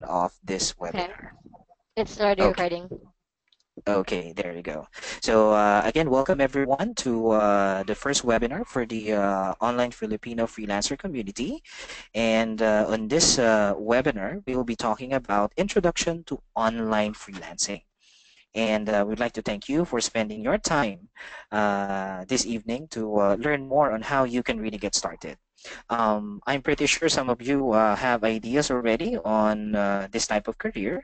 of this Okay, webinar. it's already Okay. recording. Okay, there you go. So again, welcome everyone to the first webinar for the online Filipino freelancer community. And on this webinar, we will be talking about introduction to online freelancing. And we'd like to thank you for spending your time this evening to learn more on how you can really get started. I'm pretty sure some of you have ideas already on this type of career.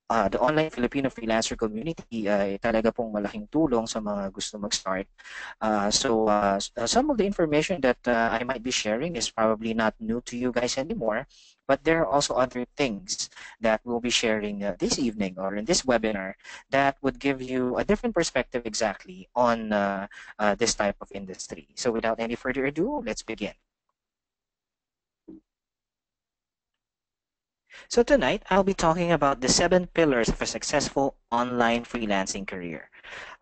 Uh, the online Filipino freelancer community ay talaga pong malaking tulong sa mga gusto mag-start. Some of the information that I might be sharing is probably not new to you guys anymore, but there are also other things that we'll be sharing this evening or in this webinar that would give you a different perspective exactly on this type of industry. So without any further ado, let's begin. So tonight, I'll be talking about the 7 pillars of a successful online freelancing career.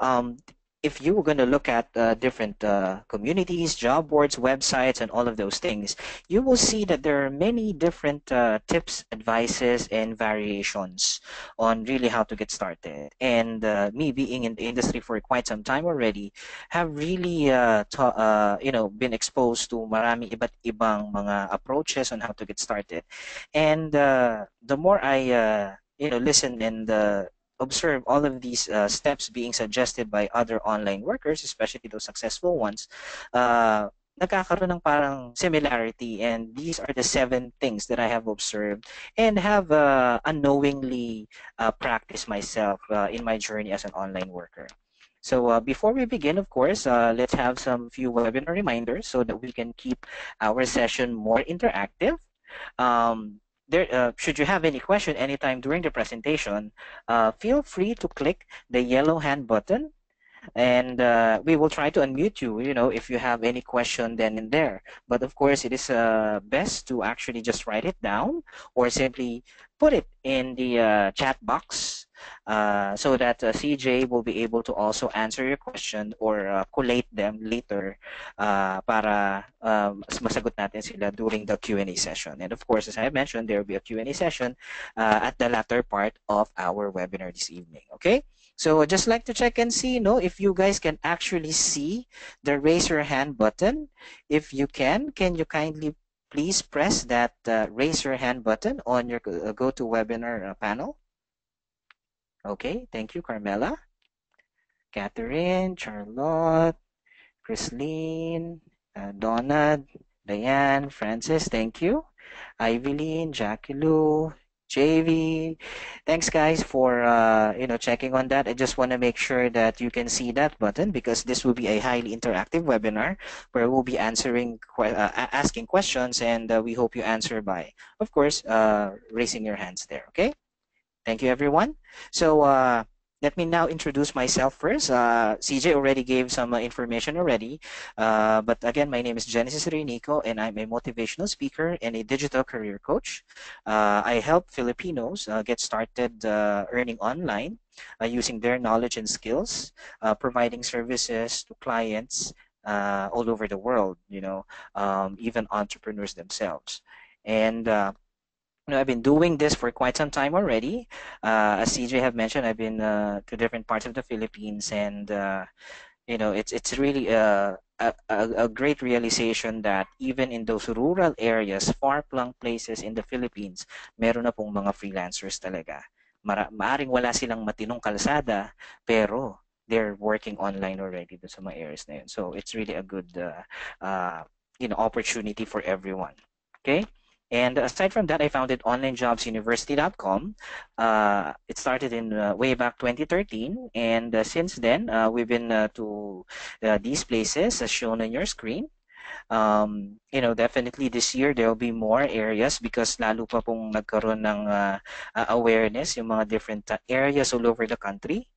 Um, if you were going to look at different communities, job boards, websites, and all of those things, you will see that there are many different tips, advices, and variations on really how to get started. And me being in the industry for quite some time already, have really been exposed to marami iba't ibang mga approaches on how to get started. And the more I listen and observe all of these steps being suggested by other online workers, especially those successful ones, nagkakaroon ng parang similarity. And these are the 7 things that I have observed and have unknowingly practiced myself in my journey as an online worker. So before we begin, of course, let's have some few webinar reminders so that we can keep our session more interactive. Should you have any question anytime during the presentation, feel free to click the yellow hand button and we will try to unmute you, if you have any question then and there. But of course, it is best to actually just write it down or simply put it in the chat box so that CJ will be able to also answer your question or collate them later para masagot natin sila during the Q&A session. And of course, as I mentioned, there will be a Q&A session at the latter part of our webinar this evening. Okay? So I'd just like to check and see, if you guys can actually see the raise your hand button. If you can you kindly please press that raise your hand button on your GoToWebinar panel? Okay, thank you, Carmela, Catherine, Charlotte, Chrisline, Donald, Diane, Francis, thank you. Ivelyn, Jackie Lou, JV. Thanks guys for checking on that. I just want to make sure that you can see that button because this will be a highly interactive webinar where we'll be asking questions and we hope you answer by, of course, raising your hands there. Okay. Thank you, everyone. So let me now introduce myself first. CJ already gave some information already. But again, my name is Genesis Reynico, and I'm a motivational speaker and a digital career coach. I help Filipinos get started earning online using their knowledge and skills, providing services to clients all over the world, even entrepreneurs themselves. And I've been doing this for quite some time already. As CJ have mentioned, I've been to different parts of the Philippines, and it's really a great realization that even in those rural areas, far-flung places in the Philippines, meron na pong mga freelancers talaga. Maaring wala silang matinong kalsada, pero they're working online already dun sa mga areas na yun. So it's really a good opportunity for everyone. Okay? And aside from that, I founded onlinejobsuniversity.com. It started in way back 2013, and since then, we've been to these places as shown on your screen. Definitely this year there will be more areas because lalo pa pong nagkaroon ng awareness yung mga different areas all over the country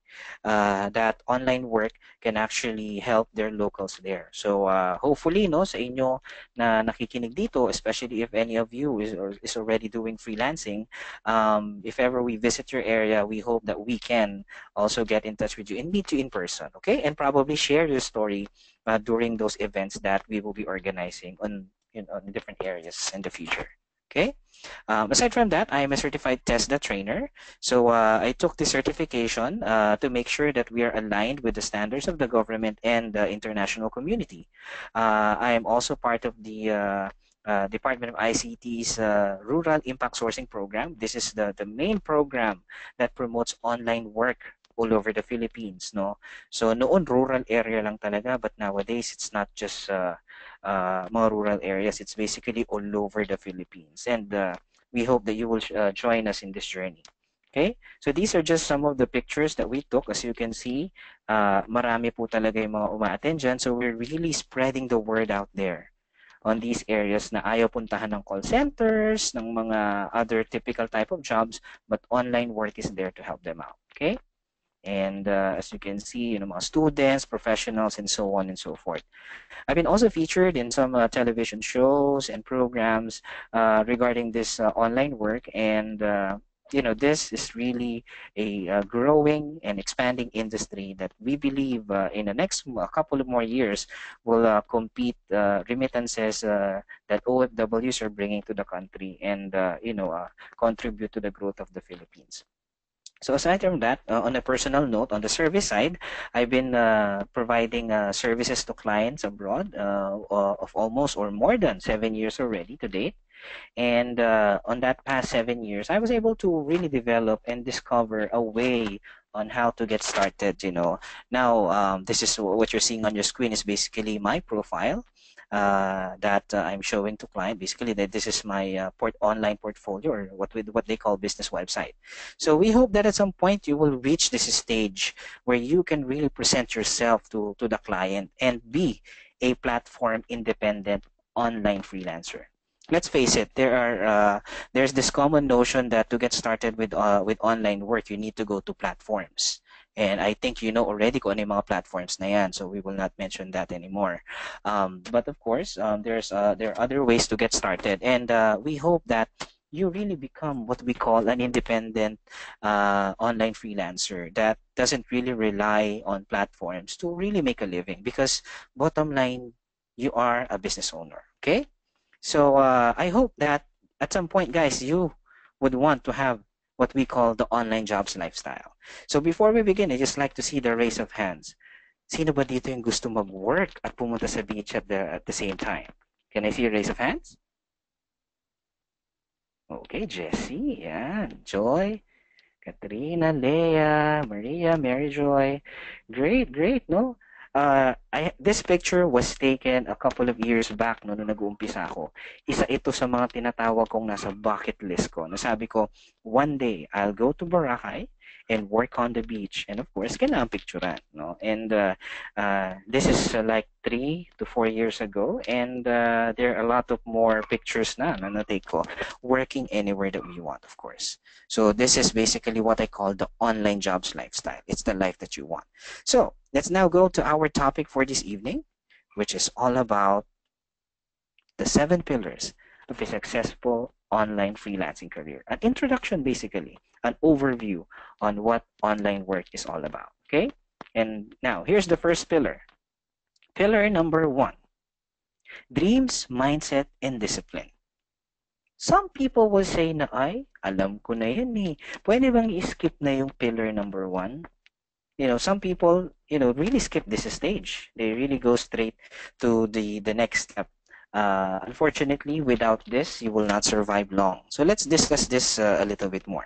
that online work can actually help their locals there. So hopefully no sa inyo na nakikinig dito, especially if any of you is already doing freelancing, if ever we visit your area, we hope that we can also get in touch with you and meet you in person, okay? And probably share your story during those events that we will be organizing on different areas in the future. Okay. Aside from that, I am a certified TESDA trainer. So I took the certification to make sure that we are aligned with the standards of the government and the international community. I am also part of the Department of ICT's Rural Impact Sourcing Program. This is the main program that promotes online work all over the Philippines. No? So noon rural area lang talaga, but nowadays it's not just mga rural areas. It's basically all over the Philippines. And we hope that you will join us in this journey. Okay? So these are just some of the pictures that we took. As you can see, marami po talaga yung mga uma-attend dyan. So we're really spreading the word out there on these areas na ayaw puntahan ng call centers, ng mga other typical type of jobs, but online work is there to help them out. Okay? And as you can see, mga students, professionals, and so on and so forth. I've been also featured in some television shows and programs regarding this online work, and this is really a growing and expanding industry that we believe in the next couple of more years will compete remittances that OFWs are bringing to the country and contribute to the growth of the Philippines. So aside from that, on a personal note, on the service side, I've been providing services to clients abroad of almost or more than 7 years already to date. And on that past 7 years, I was able to really develop and discover a way on how to get started. Now this is what you're seeing on your screen is basically my profile that I'm showing to client. Basically, that this is my online portfolio, or what they call business website. So we hope that at some point you will reach this stage where you can really present yourself to the client and be a platform independent online freelancer. Let's face it, there's this common notion that to get started with online work, you need to go to platforms. And I think you know already kung ano yung mga platforms na yan, so we will not mention that anymore. But of course, there are other ways to get started, and we hope that you really become what we call an independent online freelancer that doesn't really rely on platforms to really make a living, because bottom line, you are a business owner. Okay? So I hope that at some point, guys, you would want to have what we call the online jobs lifestyle. So before we begin, I just like to see the raise of hands. Sino ba dito yung gusto mag-work at pumunta sa beach at the same time? Can I see a raise of hands? Okay, Jessie, yan. Joy, Katrina, Leah, Maria, Mary Joy. Great, great, no? This picture was taken a couple of years back nung nag-uumpisa ako. Isa ito sa mga tinatawag kong nasa bucket list ko. Nasabi ko, one day, I'll go to Boracay and work on the beach. And of course, kailangan picturean. No? And this is like 3 to 4 years ago. And there are a lot of more pictures na na-take ko. Working anywhere that we want, of course. So this is basically what I call the online jobs lifestyle. It's the life that you want. So let's now go to our topic for this evening, which is all about the 7 pillars of a successful online freelancing career. An introduction, basically, an overview on what online work is all about. Okay? And now, here's the first pillar. Pillar number 1, dreams, mindset, and discipline. Some people will say na, ay, alam ko na yun eh. Pwede bang i-skip na yung pillar number 1? Some people, really skip this stage. They really go straight to the next step. Unfortunately, without this, you will not survive long. So let's discuss this a little bit more.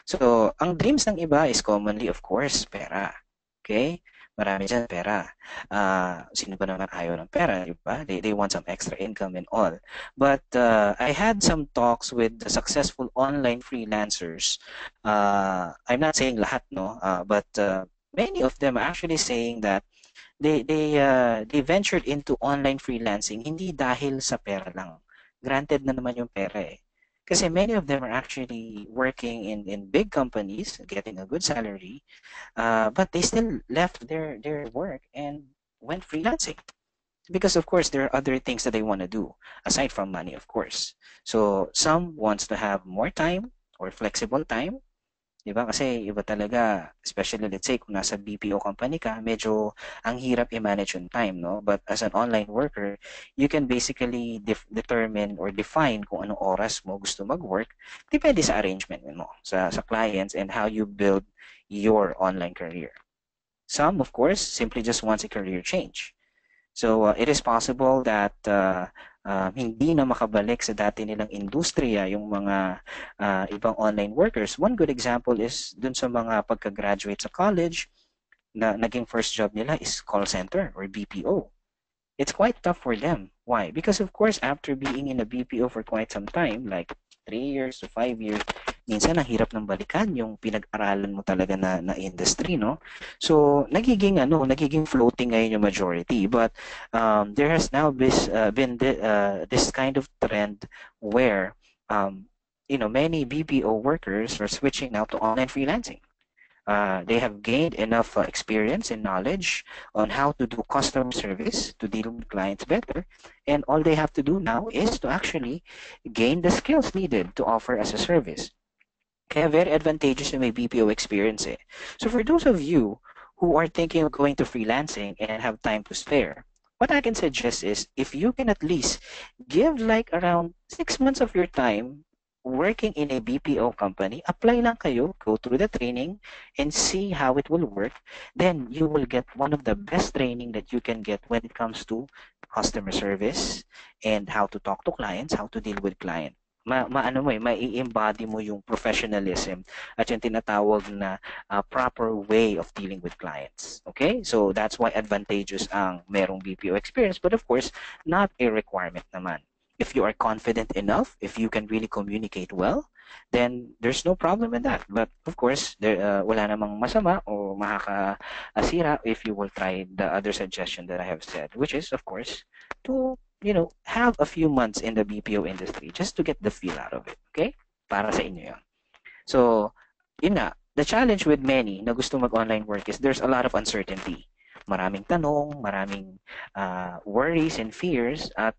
So, ang dreams ng iba is commonly, of course, pera. Okay? Marami dyan pera. Sino ba naman ayaw ng pera, di ba? They want some extra income and all. But I had some talks with the successful online freelancers. I'm not saying lahat, no? But many of them are actually saying that they ventured into online freelancing hindi dahil sa pera lang. Granted na naman yung pera eh. Kasi many of them are actually working in big companies, getting a good salary, but they still left their work and went freelancing. Because of course there are other things that they want to do aside from money, of course. So some wants to have more time or flexible time. Di ba? Kasi iba talaga, especially let's say kung nasa BPO company ka, medyo ang hirap i-manage yung time, no? But as an online worker, you can basically determine or define kung anong oras mo gusto mag-work, depende sa arrangement mo sa clients and how you build your online career. Some, of course, simply just wants a career change. So it is possible that hindi na makabalik sa dati nilang industriya yung mga ibang online workers. One good example is dun sa mga pagka-graduate sa college na naging first job nila is call center or BPO. It's quite tough for them. Why? Because of course, after being in a BPO for quite some time, like 3 years to 5 years, minsan ang hirap ng balikan yung pinag-aralan mo talaga na industry, no? So, nagiging floating ngayon yung majority. But there has now been this kind of trend where, many BPO workers are switching now to online freelancing. They have gained enough experience and knowledge on how to do customer service to deal with clients better. And all they have to do now is to actually gain the skills needed to offer as a service. Kaya very advantageous yung may BPO experience eh. So for those of you who are thinking of going to freelancing and have time to spare, what I can suggest is if you can at least give like around 6 months of your time working in a BPO company, apply lang kayo, go through the training and see how it will work. Then you will get one of the best training that you can get when it comes to customer service and how to talk to clients, how to deal with clients. Maano mo mai-embody mo yung professionalism at yung tinatawag na proper way of dealing with clients. Okay? So that's why advantageous ang merong BPO experience, but of course, not a requirement naman. If you are confident enough, if you can really communicate well, then there's no problem in that. But of course, wala namang masama o makakasira if you will try the other suggestion that I have said, which is, of course, to have a few months in the BPO industry just to get the feel out of it. Okay? Para sa inyo yun. So, yun nga, the challenge with many na gusto mag-online work is there's a lot of uncertainty. Maraming tanong, maraming worries and fears. At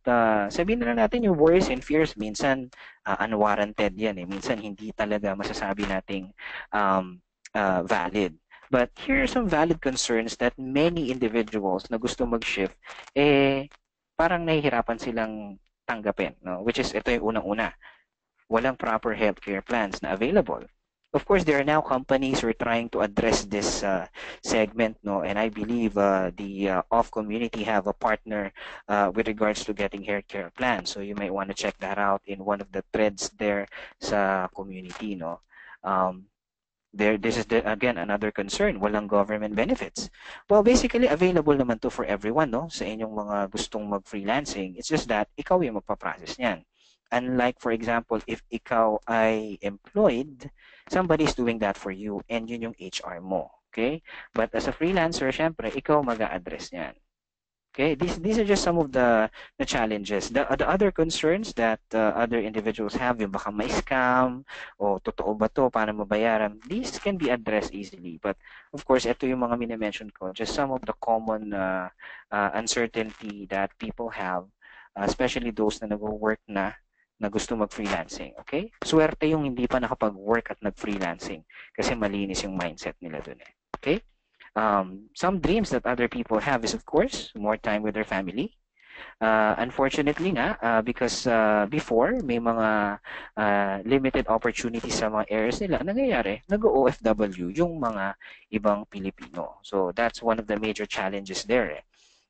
sabihin na natin yung worries and fears, minsan unwarranted yan eh. Minsan hindi talaga masasabi nating valid. But here are some valid concerns that many individuals na gusto mag-shift, parang nahihirapan silang tanggapin, no? Which is, ito yung unang-una, walang proper healthcare plans na available. Of course, there are now companies who are trying to address this segment, no? And I believe the off community have a partner with regards to getting healthcare plans. So you might want to check that out in one of the threads there sa community, no? This is again another concern, walang government benefits. Well, basically available naman to for everyone, no? Sa inyong mga gustong mag-freelancing. It's just that ikaw yung magpa-process niyan. Unlike, for example, if ikaw ay employed, somebody is doing that for you and yun yung HR mo. Okay? But as a freelancer, syempre, ikaw mag-a-address niyan. Okay, these are just some of the challenges. The other concerns that other individuals have, yung baka may scam o totoo ba to, paano mabayaran, these can be addressed easily. But of course, ito yung mga mini-mention ko, just some of the common uncertainty that people have, especially those na nag-work na gusto mag-freelancing. Okay? Swerte yung hindi pa nakapag-work at nag-freelancing kasi malinis yung mindset nila dun eh. Okay? Some dreams that other people have is, of course, more time with their family. Unfortunately nga, because before, may mga limited opportunities sa mga areas nila, nangyayari, nag-OFW yung mga ibang Pilipino. So that's one of the major challenges there.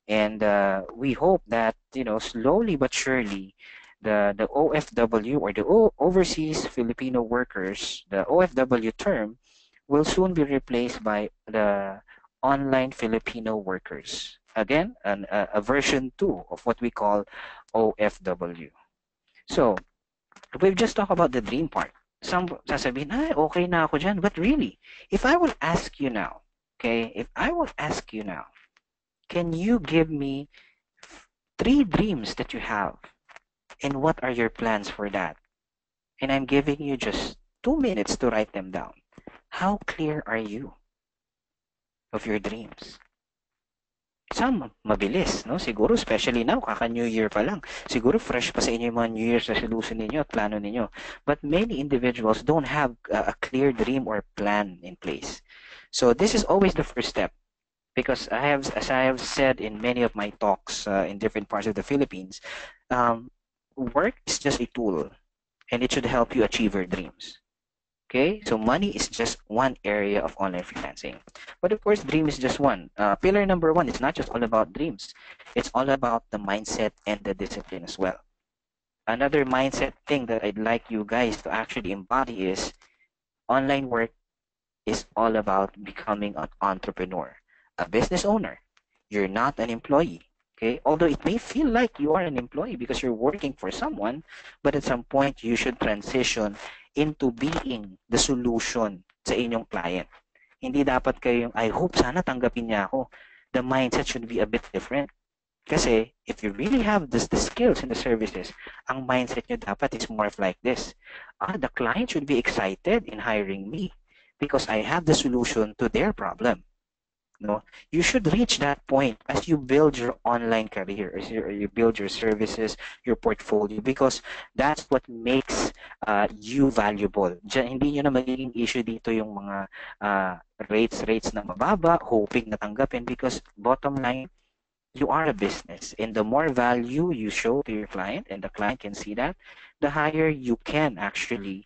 And we hope that, slowly but surely, the OFW or the Overseas Filipino Workers, the OFW term, will soon be replaced by the online Filipino workers. Again, a version 2 of what we call OFW. So, we've just talked about the dream part. Some sasabihin, okay na ako dyan. But really, if I will ask you now, okay, if I will ask you now, can you give me 3 dreams that you have? And what are your plans for that? And I'm giving you just 2 minutes to write them down. How clear are you of your dreams? Some mabilis, no? Siguro, especially now, kaka-New Year pa lang. Siguro fresh pa sa inyo yung mga New Year's resolution ninyo at plano ninyo. But many individuals don't have a clear dream or plan in place. So this is always the first step. Because as I have said in many of my talks in different parts of the Philippines, work is just a tool, and it should help you achieve your dreams. Okay, so money is just one area of online freelancing. But of course, dream is just one. Pillar number one, it's not just all about dreams. It's all about the mindset and the discipline as well. Another mindset thing that I'd like you guys to actually embody is online work is all about becoming an entrepreneur, a business owner. You're not an employee. Okay, although it may feel like you are an employee because you're working for someone, but at some point you should transition into being the solution sa inyong client. Hindi dapat kayo yung, I hope sana tanggapin niya ako. The mindset should be a bit different. Kasi if you really have the skills and the services, ang mindset nyo dapat is more of like this. The client should be excited in hiring me because I have the solution to their problem. No, you should reach that point as you build your online career, as you build your services, your portfolio, because that's what makes you valuable. Hindi nyo na magiging issue dito yung mga rates na mababa, hoping na tanggapin, because bottom line, you are a business, and the more value you show to your client and the client can see that, the higher you can actually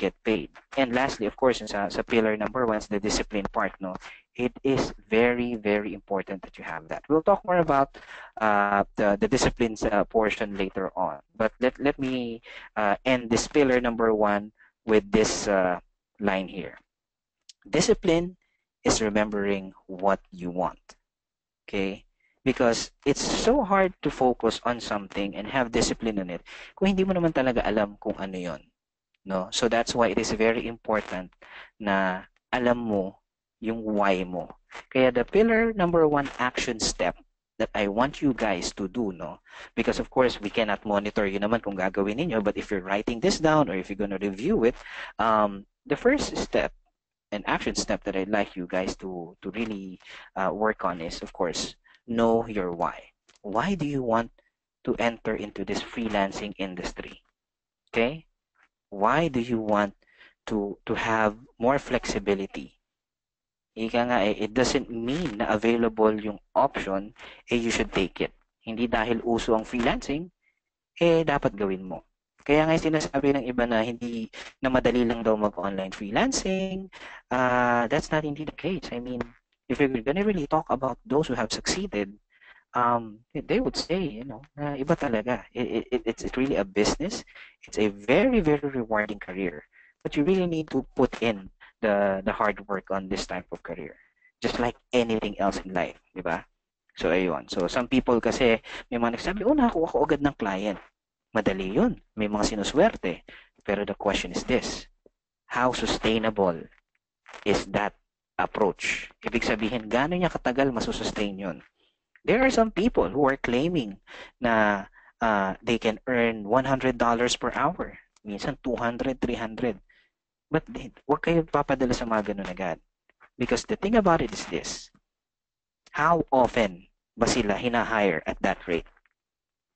get paid. And lastly, of course, sa pillar number one is the discipline part. No, it is very, very important that you have that. We'll talk more about the disciplines portion later on. But let me end this pillar number one with this line here. Discipline is remembering what you want. Okay? Because it's so hard to focus on something and have discipline on it kung hindi mo naman talaga alam kung ano yon. No? So that's why it is very important na alam mo yung why mo. Kaya the pillar number one action step that I want you guys to do, no? Because of course, we cannot monitor yun naman kung gagawin ninyo, but if you're writing this down or if you're gonna review it, the first step, an action step that I'd like you guys to really work on is, of course, know your why. Why do you want to enter into this freelancing industry? Okay? Why do you want to have more flexibility? Ika nga, it doesn't mean na available yung option, you should take it. Hindi dahil uso ang freelancing, dapat gawin mo. Kaya nga sinasabi ng iba na hindi na madali lang daw mag-online freelancing. That's not indeed the case. I mean, if we're gonna really talk about those who have succeeded, they would say, iba talaga. It's really a business. It's a very, very rewarding career. But you really need to put in the hard work on this type of career. Just like anything else in life, di ba? So, ayun. So, some people kasi, may mga nagsabi, nakakuha ko agad ng client. Madali yun. May mga sinuswerte. Pero the question is this, how sustainable is that approach? Ibig sabihin, gano'n niya katagal masusustain yun? There are some people who are claiming na they can earn $100 per hour. Minsan 200, 300. But huwag kayo papadala sa mga ganun agad. Because the thing about it is this, how often ba sila hinahire at that rate?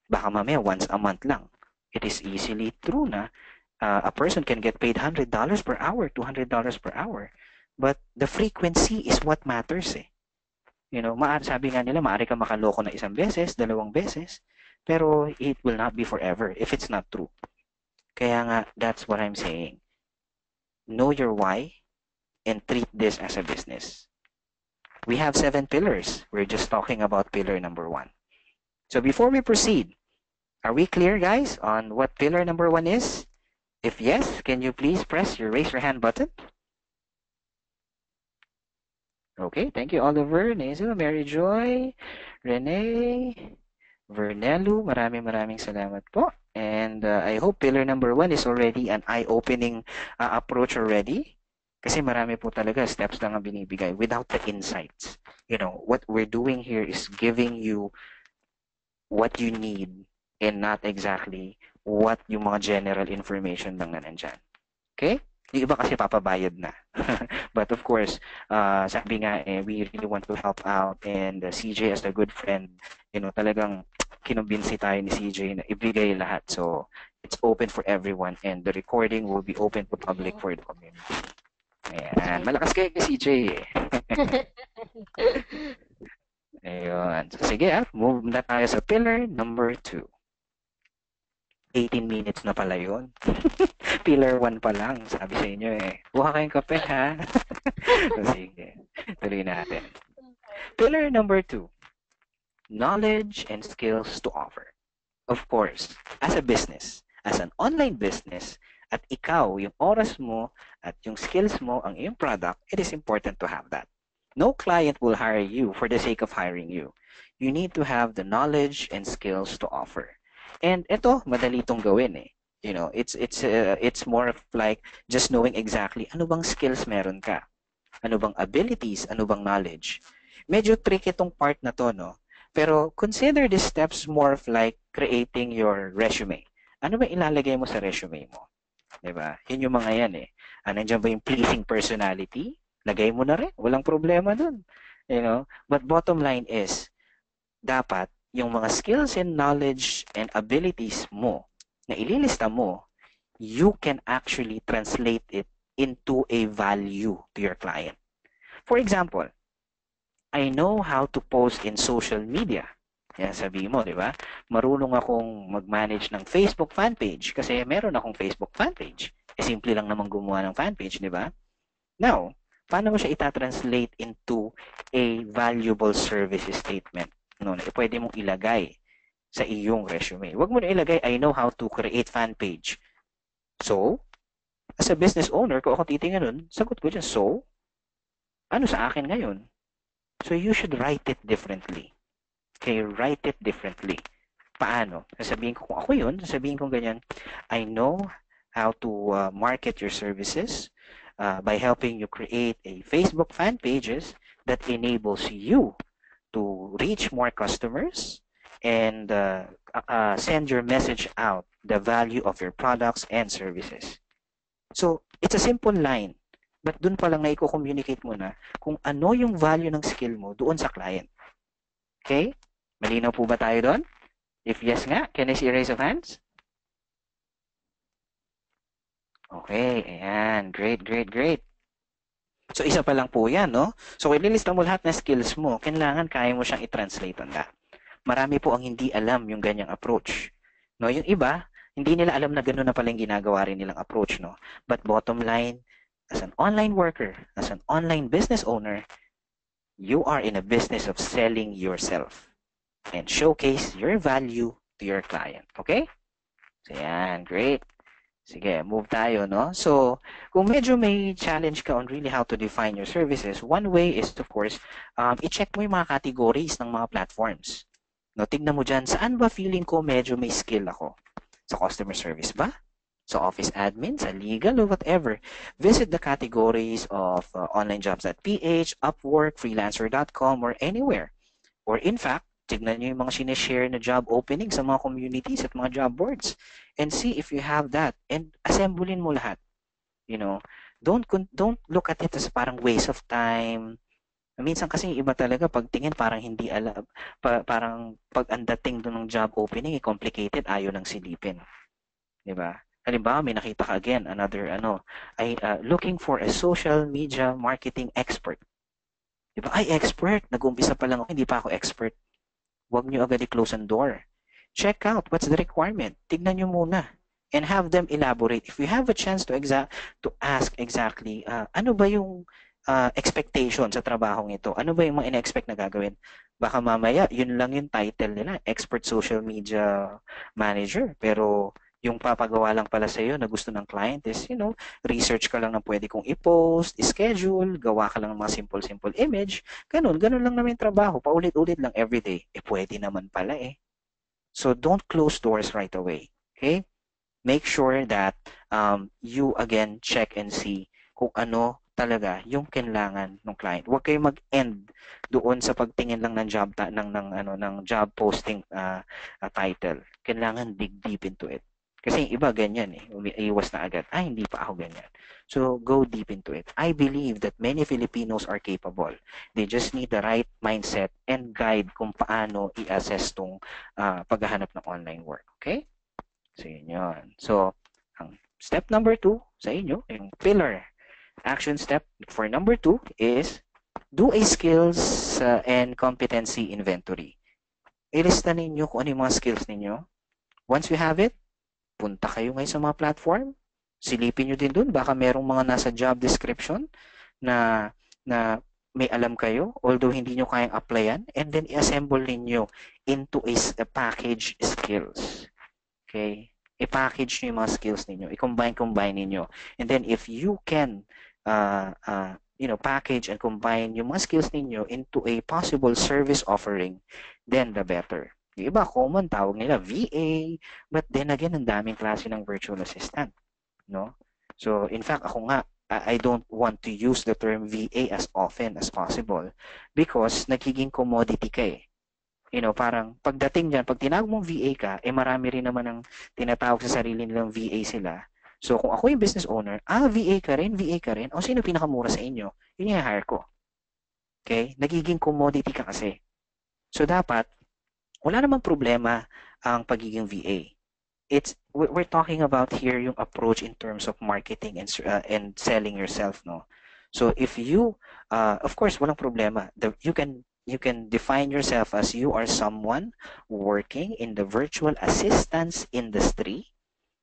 Baka mamaya once a month lang. It is easily true na a person can get paid $100 per hour, $200 per hour. But the frequency is what matters eh. Sabi nga nila, maaari ka makaloko na isang beses, dalawang beses, pero it will not be forever if it's not true. Kaya nga, that's what I'm saying. Know your why and treat this as a business. We have 7 pillars. We're just talking about pillar number 1. So before we proceed, are we clear, guys, on what pillar number 1 is? If yes, can you please raise your hand button? Okay, thank you, Oliver, Nezu, Mary Joy, Renee, Vernelu. Maraming salamat po. And I hope pillar number 1 is already an eye-opening approach already. Kasi marami po talaga steps lang ang binibigay without the insights. What we're doing here is giving you what you need and not exactly what yung mga general information lang na nandyan. Okay? Yung iba kasi papabayad na. But of course, sabi nga we really want to help out, and CJ as a good friend, talagang kinumbinsi tayo ni CJ na ibigay lahat. So, it's open for everyone, and the recording will be open to public Mhm. for the community. Ayan. Nice. Malakas kayo kay CJ eh. Ayun. So, sige move na tayo sa pillar number 2. 18 minutes na pala yun. Pillar 1 pa lang, sabi sa inyo eh. Buha kayong kape ha. So, sige, tuloy natin. Pillar number 2, knowledge and skills to offer. Of course, as a business, as an online business, at ikaw, yung oras mo at yung skills mo, ang iyong product, it is important to have that. No client will hire you for the sake of hiring you. You need to have the knowledge and skills to offer. And ito, madali itong gawin eh. It's more of like just knowing exactly ano bang skills meron ka. Ano bang abilities, ano bang knowledge. Medyo tricky itong part na to, no? Pero consider these steps more of like creating your resume. Ano ba ilalagay mo sa resume mo? 'Di ba? Yun yung mga yan eh. Nandiyan ba yung pleasing personality? Lagay mo na rin. Walang problema dun. But bottom line is, dapat yung mga skills and knowledge and abilities mo na ililista mo, you can actually translate it into a value to your client. For example, I know how to post in social media. Yan sabi mo, di ba? Marunong akong mag-manage ng Facebook fan page kasi meron akong Facebook fan page. Simple lang naman gumawa ng fan page, di ba? Now, paano mo siya itatranslate into a valuable services statement? No, pwede mong ilagay sa iyong resume. Huwag mo na ilagay, I know how to create fan page. So, as a business owner, kung ako titingnan nun, sagot ko dyan, so, ano sa akin ngayon? So, you should write it differently. Okay, write it differently. Paano? Sasabihin ko kung ako yun, sasabihin ko ganyan, I know how to market your services by helping you create a Facebook fan pages that enables you to reach more customers and send your message out, the value of your products and services. So, it's a simple line. But dun pa lang na i-communicate mo na kung ano yung value ng skill mo doon sa client. Okay? Malinaw po ba tayo doon? If yes nga, can I see a raise of hands? Okay, ayan. Great, great, great. So, isa pa lang po yan, no? So, ililista mo lahat ng skills mo. Kailangan kaya mo siyang i-translate on that. Marami po ang hindi alam yung ganyang approach. No, yung iba, hindi nila alam na gano'n na pala yung ginagawa rin nilang approach, no? But bottom line, as an online worker, as an online business owner, you are in a business of selling yourself and showcase your value to your client. Okay? So, yan. Great. Sige, move tayo, no? So, kung medyo may challenge ka on really how to define your services, one way is, of course, i-check mo yung mga categories ng mga platforms. No, tignan mo dyan, saan ba feeling ko medyo may skill ako? Sa customer service ba? Sa office admin, sa legal, or whatever. Visit the categories of onlinejobs.ph, Upwork, freelancer.com, or anywhere. Or in fact, tignan nyo yung mga sineshare na job openings sa mga communities at mga job boards and see if you have that and assemblein mo lahat. Don't look at it as parang waste of time. Minsan kasi yung iba talaga pagtingin parang hindi alam, parang pag ang dating doon ng job opening, complicated, ayaw nang silipin. 'Di ba? Halimbawa, may nakita ka again, another ay looking for a social media marketing expert. 'Di ba? Ay, expert, nag-umpisa pa lang ako, hindi pa ako expert. Huwag nyo agad i-close ang door. Check out what's the requirement. Tignan nyo muna and have them elaborate. If you have a chance to ask exactly, ano ba yung expectation sa trabahong ito? Ano ba yung mga ina-expect na gagawin? Baka mamaya, yun lang yung title nila, expert social media manager. Pero yung papagawa lang pala sa iyo na gusto ng client is, research ka lang ng pwede kong i-post, i-schedule, gawa ka lang ng mga simple image, ganun lang naman yung trabaho, paulit-ulit lang everyday. Pwede naman pala eh. So don't close doors right away. Okay? Make sure that you again check and see kung ano talaga yung kailangan ng client. Huwag kayo mag-end doon sa pagtingin lang ng ng job posting title. Kailangan dig deep into it. Kasi yung iba ganyan eh, iwas na agad. Ay, hindi pa ako ganyan. So, go deep into it. I believe that many Filipinos are capable. They just need the right mindset and guide kung paano i-assess tong paghahanap ng online work. Okay? So, yun yun. So, ang step number 2 sa inyo, yung pillar action step for number 2 is do a skills and competency inventory. Ilista ninyo kung ano yung mga skills ninyo. Once you have it, punta kayo ngayon sa mga platform, silipin nyo din dun, baka merong mga nasa job description na may alam kayo, although hindi nyo kayang applyan, and then i-assemble ninyo into a package skills. Okay? I-package nyo yung mga skills ninyo, i-combine ninyo. And then if you can package and combine yung mga skills ninyo into a possible service offering, then the better. Yung iba, common, tawag nila VA, but then again, ang daming klase ng virtual assistant. No? So, in fact, ako nga, I don't want to use the term VA as often as possible because nagiging commodity ka eh. Parang pagdating dyan, pag tinawag mong VA ka, marami rin naman ang tinatawag sa sarili nilang VA sila. So, kung ako yung business owner, VA ka rin, o sino pinakamura sa inyo? Yun yung hire ko. Okay? Nagiging commodity ka kasi. So, dapat, wala namang problema ang pagiging VA. We're talking about here yung approach in terms of marketing and selling yourself, no? So if you of course walang problema. You can define yourself as you are someone working in the virtual assistance industry,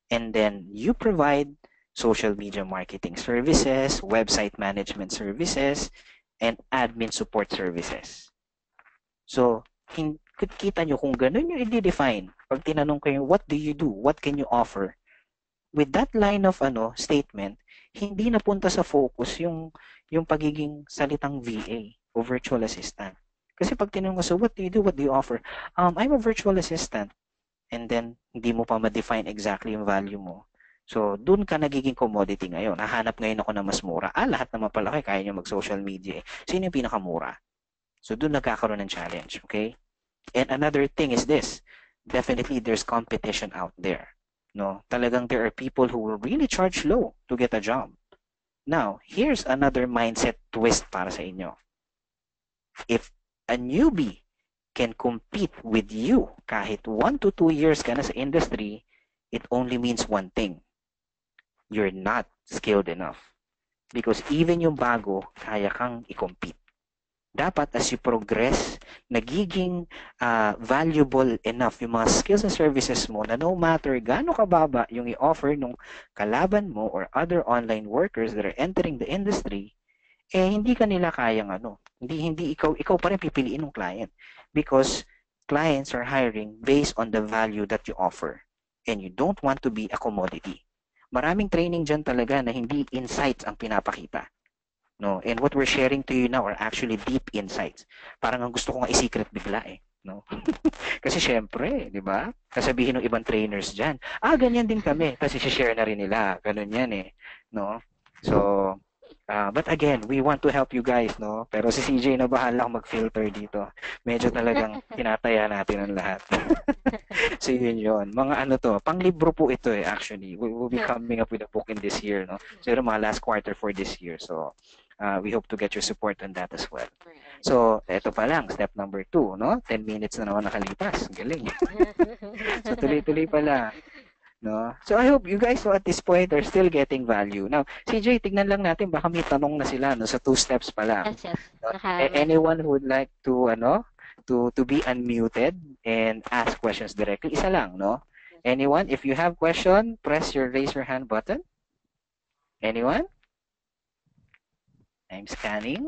and then you provide social media marketing services, website management services, and admin support services. So kita nyo kung ganun yung i-define. Pag tinanong kayo, what do you do? What can you offer? With that line of statement, hindi napunta sa focus yung pagiging salitang VA o virtual assistant. Kasi pag tinanong ko, so what do you do? What do you offer? I'm a virtual assistant. And then, hindi mo pa ma-define exactly yung value mo. So, dun ka nagiging commodity ngayon. Nahanap ngayon ako na mas mura. Lahat naman pala kayo, kaya nyo mag-social media. Sino yung pinakamura? So, dun nagkakaroon ng challenge. Okay? And another thing is this, definitely there's competition out there. No, talagang there are people who will really charge low to get a job. Now, here's another mindset twist para sa inyo. If a newbie can compete with you kahit 1 to 2 years ka na sa industry, it only means one thing. You're not skilled enough. Because even yung bago, kaya kang i-compete. Dapat as you progress, nagiging valuable enough yung mga skills and services mo na no matter gaano kababa yung i-offer ng kalaban mo or other online workers that are entering the industry, hindi ka nila kayang hindi ikaw pa rin pipiliin ng client because clients are hiring based on the value that you offer and you don't want to be a commodity. Maraming training dyan talaga na hindi insights ang pinapakita. No, and what we're sharing to you now are actually deep insights. Parang ang gusto ko nga i-secret bigla no? Kasi syempre, 'di ba? Kasabihin ng ibang trainers diyan, ganyan din kami. Tapos i-share na rin nila. Ganun 'yan no? So, but again, we want to help you guys, no? Pero si CJ na bahala mag-filter dito. Medyo talagang tinataya natin ang lahat. So yun. Mga panglibro po ito actually. We'll be coming up with a book in this year, no? So mga last quarter for this year. So we hope to get your support on that as well. So, eto pa lang, step number 2, no? 10 minutes na naman nakalipas. Galing. So, tuloy-tuloy pa lang. No? So, I hope you guys at this point are still getting value. Now, CJ, tignan lang natin, baka may tanong na sila, no? Sa 2 steps pa lang. Yes. No? Anyone who would like to, to be unmuted and ask questions directly? Isa lang, no? Anyone? If you have question, raise your hand button. Anyone? I'm scanning.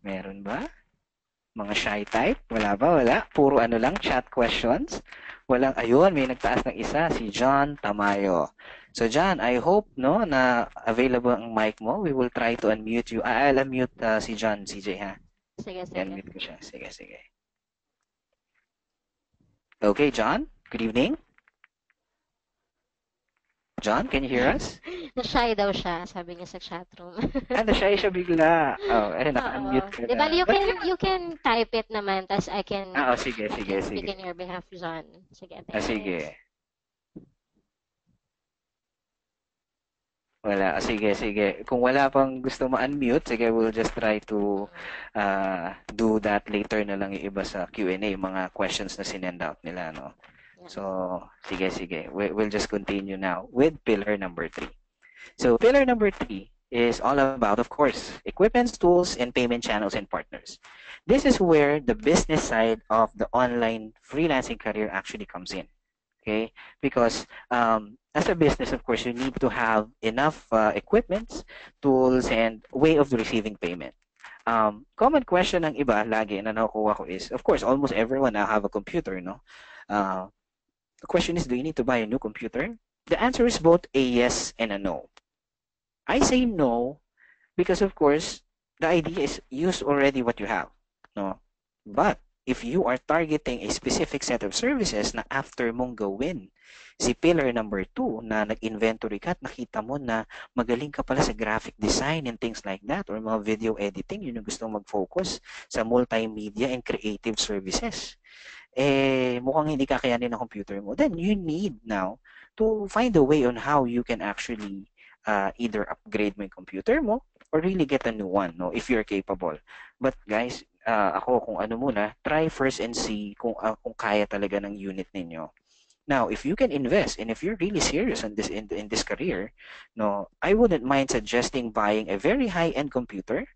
Meron ba? Mga shy type? Wala ba? Wala. Puro lang, chat questions. Walang, ayun, may nagtaas ng isa, si John Tamayo. So John, I hope na available ang mic mo. We will try to unmute you. I'll unmute si John, CJ, ha? Sige. Unmute ko siya. Sige. Okay, John. Good evening. John, can you hear us? Na-shy daw siya, sabi niya sa chatroom. Na-shy siya bigla. Naka-unmute ka na. Diba, you can type it naman, tas I can sige. speak in your behalf, John. Sige, sige. Wala. Sige, sige. Kung wala pang gusto ma-unmute, sige, we'll just try to do that later na lang yung iba sa Q&A, yung mga questions na sinend out nila, no? Yeah. So, sige, sige. We'll just continue now with pillar number 3. So, pillar number 3 is all about, of course, equipments, tools, and payment channels and partners. This is where the business side of the online freelancing career actually comes in. Okay, because as a business, of course, you need to have enough equipments, tools, and way of receiving payment. Common question ng iba lagi na nakukuha ko is, of course, almost everyone now have a computer, no? The question is, do you need to buy a new computer? The answer is both a yes and a no. I say no because, of course, the idea is use already what you have, no? But if you are targeting a specific set of services na after mong gawin si pillar number 2 na nag-inventory ka at nakita mo na magaling ka pala sa graphic design and things like that or mga video editing, yun yung gusto mag-focus sa multimedia and creative services. Mukhang hindi kakayanin ng computer mo, then you need now to find a way on how you can actually either upgrade mo yung computer mo or really get a new one, no, if you're capable. But guys, ako kung ano muna, try first and see kung kaya talaga ng unit ninyo. Now, if you can invest and if you're really serious in this career, no, I wouldn't mind suggesting buying a very high-end computer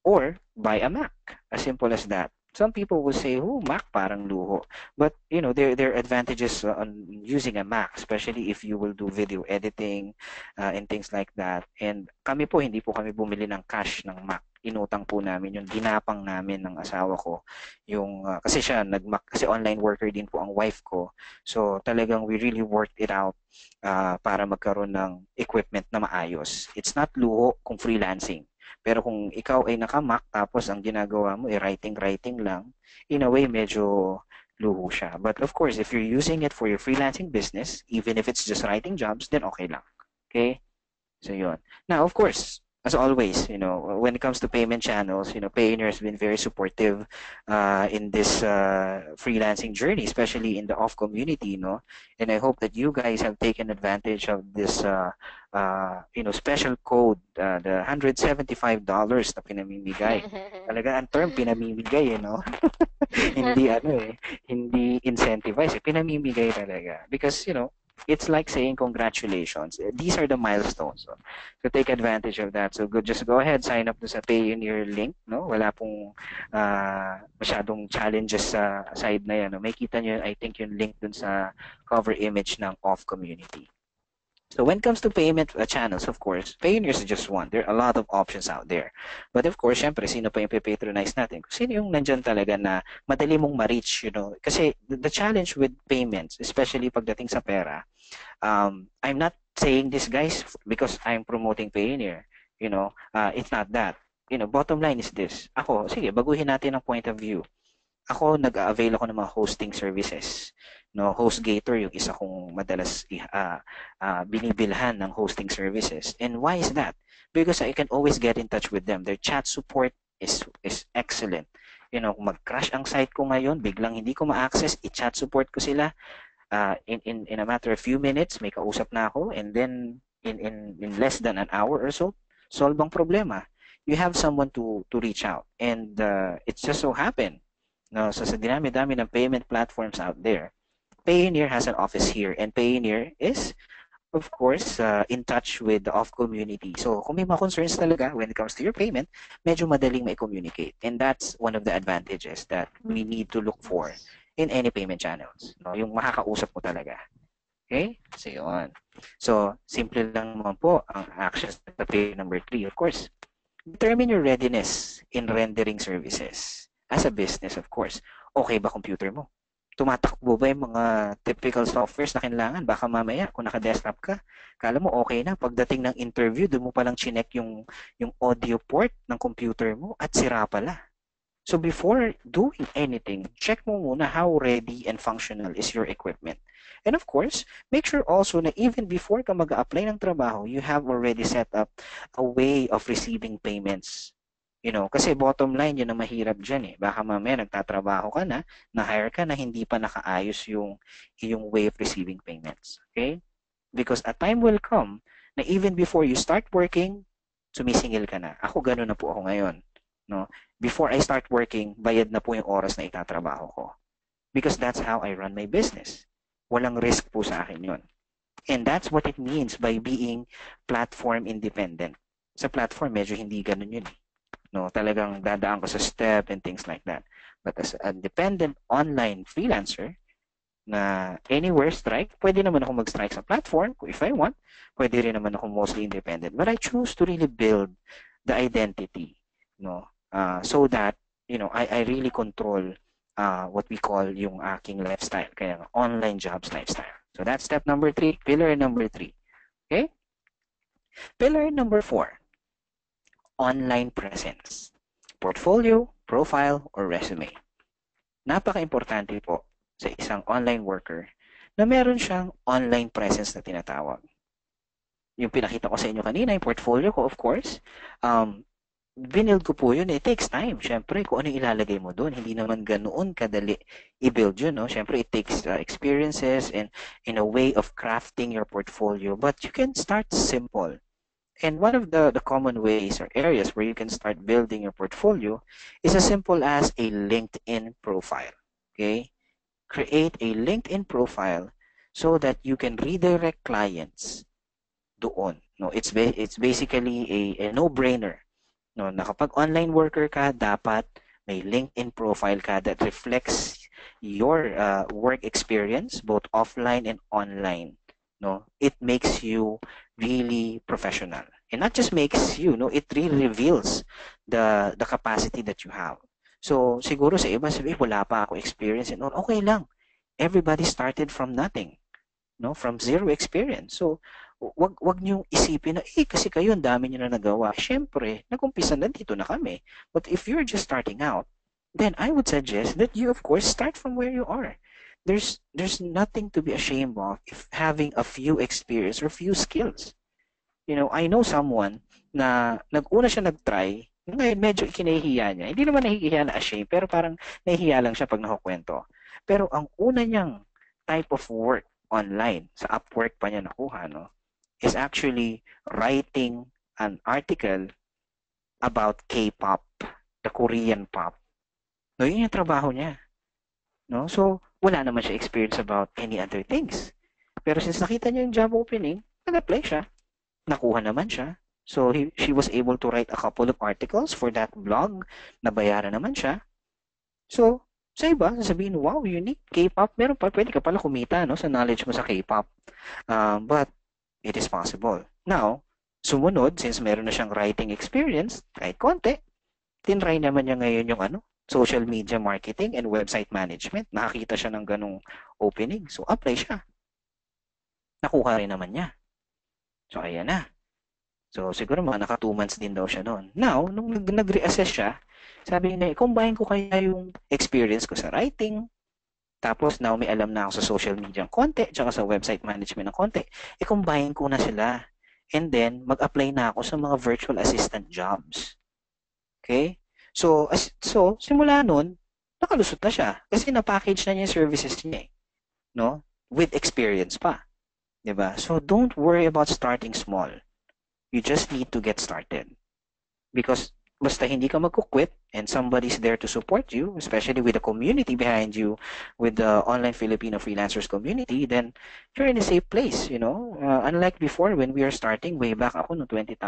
or buy a Mac. As simple as that. Some people will say, "Oh, Mac parang luho." But, there are advantages on using a Mac, especially if you will do video editing and things like that. And kami po, hindi po kami bumili ng cash ng Mac. Inutang po namin yung ginapang namin ng asawa ko. Kasi siya, kasi online worker din po ang wife ko. So, talagang we really worked it out para magkaroon ng equipment na maayos. It's not luho kung freelancing. Pero kung ikaw ay naka-Mac tapos ang ginagawa mo ay writing lang, in a way medyo luho siya. But of course, if you're using it for your freelancing business, even if it's just writing jobs, then okay lang. Okay? So yun. Now, of course, as always, when it comes to payment channels, Payoneer has been very supportive in this freelancing journey, especially in the off community, no? And I hope that you guys have taken advantage of this, special code, the $175 na pinamimigay. Talaga ang term pinamimigay, hindi hindi incentivize, pinamimigay talaga. Because, it's like saying congratulations. These are the milestones. So take advantage of that. So just go ahead, sign up sa Payoneer link. No? Wala pong masyadong challenges sa side na yan. No? May kita nyo, I think, yung link dun sa cover image ng off community. So when it comes to payment channels, of course, Payoneer is just one. There are a lot of options out there. But of course, syempre, sino pa yung patronize natin? Sino yung nandyan talaga na madali mong ma-reach, Kasi the challenge with payments, especially pagdating sa pera, I'm not saying this, guys, because I'm promoting Payoneer. It's not that. Bottom line is this. Ako, sige, baguhin natin ang point of view. Ako, nag-avail ako ng mga hosting services. No, HostGator yung isa kong madalas binibilhan ng hosting services. And why is that? Because I can always get in touch with them. Their chat support is excellent. Kung mag-crash ang site ko ngayon, biglang hindi ko ma-access, i-chat support ko sila. In a matter of few minutes, may kausap na ako, and then in less than an hour or so, solve ang problema. You have someone to reach out. And it just so happened, so sa dinami-dami ng payment platforms out there, Payoneer has an office here, and Payoneer is, of course, in touch with the off community. So kung may mga concerns talaga when it comes to your payment, medyo madaling mai-communicate. And that's one of the advantages that we need to look for in any payment channels. No? Yung makakausap mo talaga. Okay? So yun. So, simple lang naman po ang actions sa pillar number 3, of course. Determine your readiness in rendering services. As a business, of course. Okay ba computer mo? Tumatakbo ba yung mga typical softwares na kailangan? Baka mamaya, kung naka-desktop ka, kala mo okay na. Pagdating ng interview, doon mo palang chinek yung audio port ng computer mo at sira pala. So before doing anything, check mo muna how ready and functional is your equipment. And of course, make sure also na even before ka mag-apply ng trabaho, you have already set up a way of receiving payments. Kasi bottom line, yun ang mahirap dyan eh. Baka mamaya nagtatrabaho ka na-hire ka na hindi pa nakaayos yung way of receiving payments. Okay? Because a time will come na even before you start working, sumisingil ka na. Ako ganun na po ako ngayon. No? Before I start working, bayad na po yung oras na itatrabaho ko. Because that's how I run my business. Walang risk po sa akin yun. And that's what it means by being platform independent. Sa platform, medyo hindi ganun yun. No, talagang dadaan ko sa step and things like that. But as a dependent online freelancer, na anywhere strike, pwede naman ako mag-strike sa platform if I want. Pwede rin naman ako mostly independent. But I choose to really build the identity, no, so that, I really control what we call yung aking lifestyle. Kaya online jobs lifestyle. So that's step number 3, pillar number 3. Okay? Pillar number 4, online presence. Portfolio, profile, or resume. Napaka-importante po sa isang online worker na meron siyang online presence na tinatawag. Yung pinakita ko sa inyo kanina, yung portfolio ko, of course, binild ko po yun. It takes time. Siyempre, kung ano yung ilalagay mo doon, hindi naman ganoon kadali i-build yun. No? Siyempre, it takes experiences and in a way of crafting your portfolio. But you can start simple. And one of the common ways or areas where you can start building your portfolio is as simple as a LinkedIn profile. Okay? Create a LinkedIn profile so that you can redirect clients doon. No, it's basically a no-brainer. No, na kapag online worker ka, dapat may LinkedIn profile ka that reflects your work experience both offline and online. No, it makes you really professional. And not just makes you, no, it really reveals the capacity that you have. So, siguro sa iba, sabi, wala pa ako experience and all. Okay lang. Everybody started from nothing. No, from zero experience. So, wag niyo isipin na, kasi kayo, ang dami niyo na nagawa. Siyempre, nag-umpisa na dito na kami. But if you're just starting out, then I would suggest that you, of course, start from where you are. There's nothing to be ashamed of if having a few experience or few skills. I know someone na nag-una siya nag-try, ngayon medyo kinahihiya niya. Hindi naman nahihiya na ashamed, pero parang nahihiya lang siya pag nakakwento. Pero ang una niyang type of work online, sa Upwork pa niya nakuha, no, is actually writing an article about K-pop, the Korean pop. No, yun yung trabaho niya. No? So, wala naman siya experience about any other things. Pero since nakita niya yung job opening, nag-apply siya. Nakuha naman siya. So, she was able to write a couple of articles for that blog. Nabayaran naman siya. So, sa iba, sasabihin, wow, unique, K-pop, meron pa, pwede ka pala kumita, no, sa knowledge mo sa K-pop. But, it is possible. Now, sumunod, since meron na siyang writing experience, kahit konti, tinry naman niya ngayon yung social media marketing and website management. Nakakita siya ng ganong opening. So, apply siya. Nakuha rin naman niya. So, ayan na. So, siguro mga naka 2 months din daw siya noon. Now, nung nag-reassess siya, sabi niya, combine ko kaya yung experience ko sa writing, tapos now may alam na ako sa social media ng konti, tsaka sa website management ng konti, combine ko na sila. And then, mag-apply na ako sa mga virtual assistant jobs. Okay? So simula nun, nakalusot na siya. Kasi na-package na niya yung services niya. No? With experience pa. Diba? So, don't worry about starting small. You just need to get started. Because basta hindi ka magkukwit and somebody's there to support you, especially with the community behind you, with the online Filipino freelancers community, then you're in a safe place, unlike before when we are starting way back ako no 2008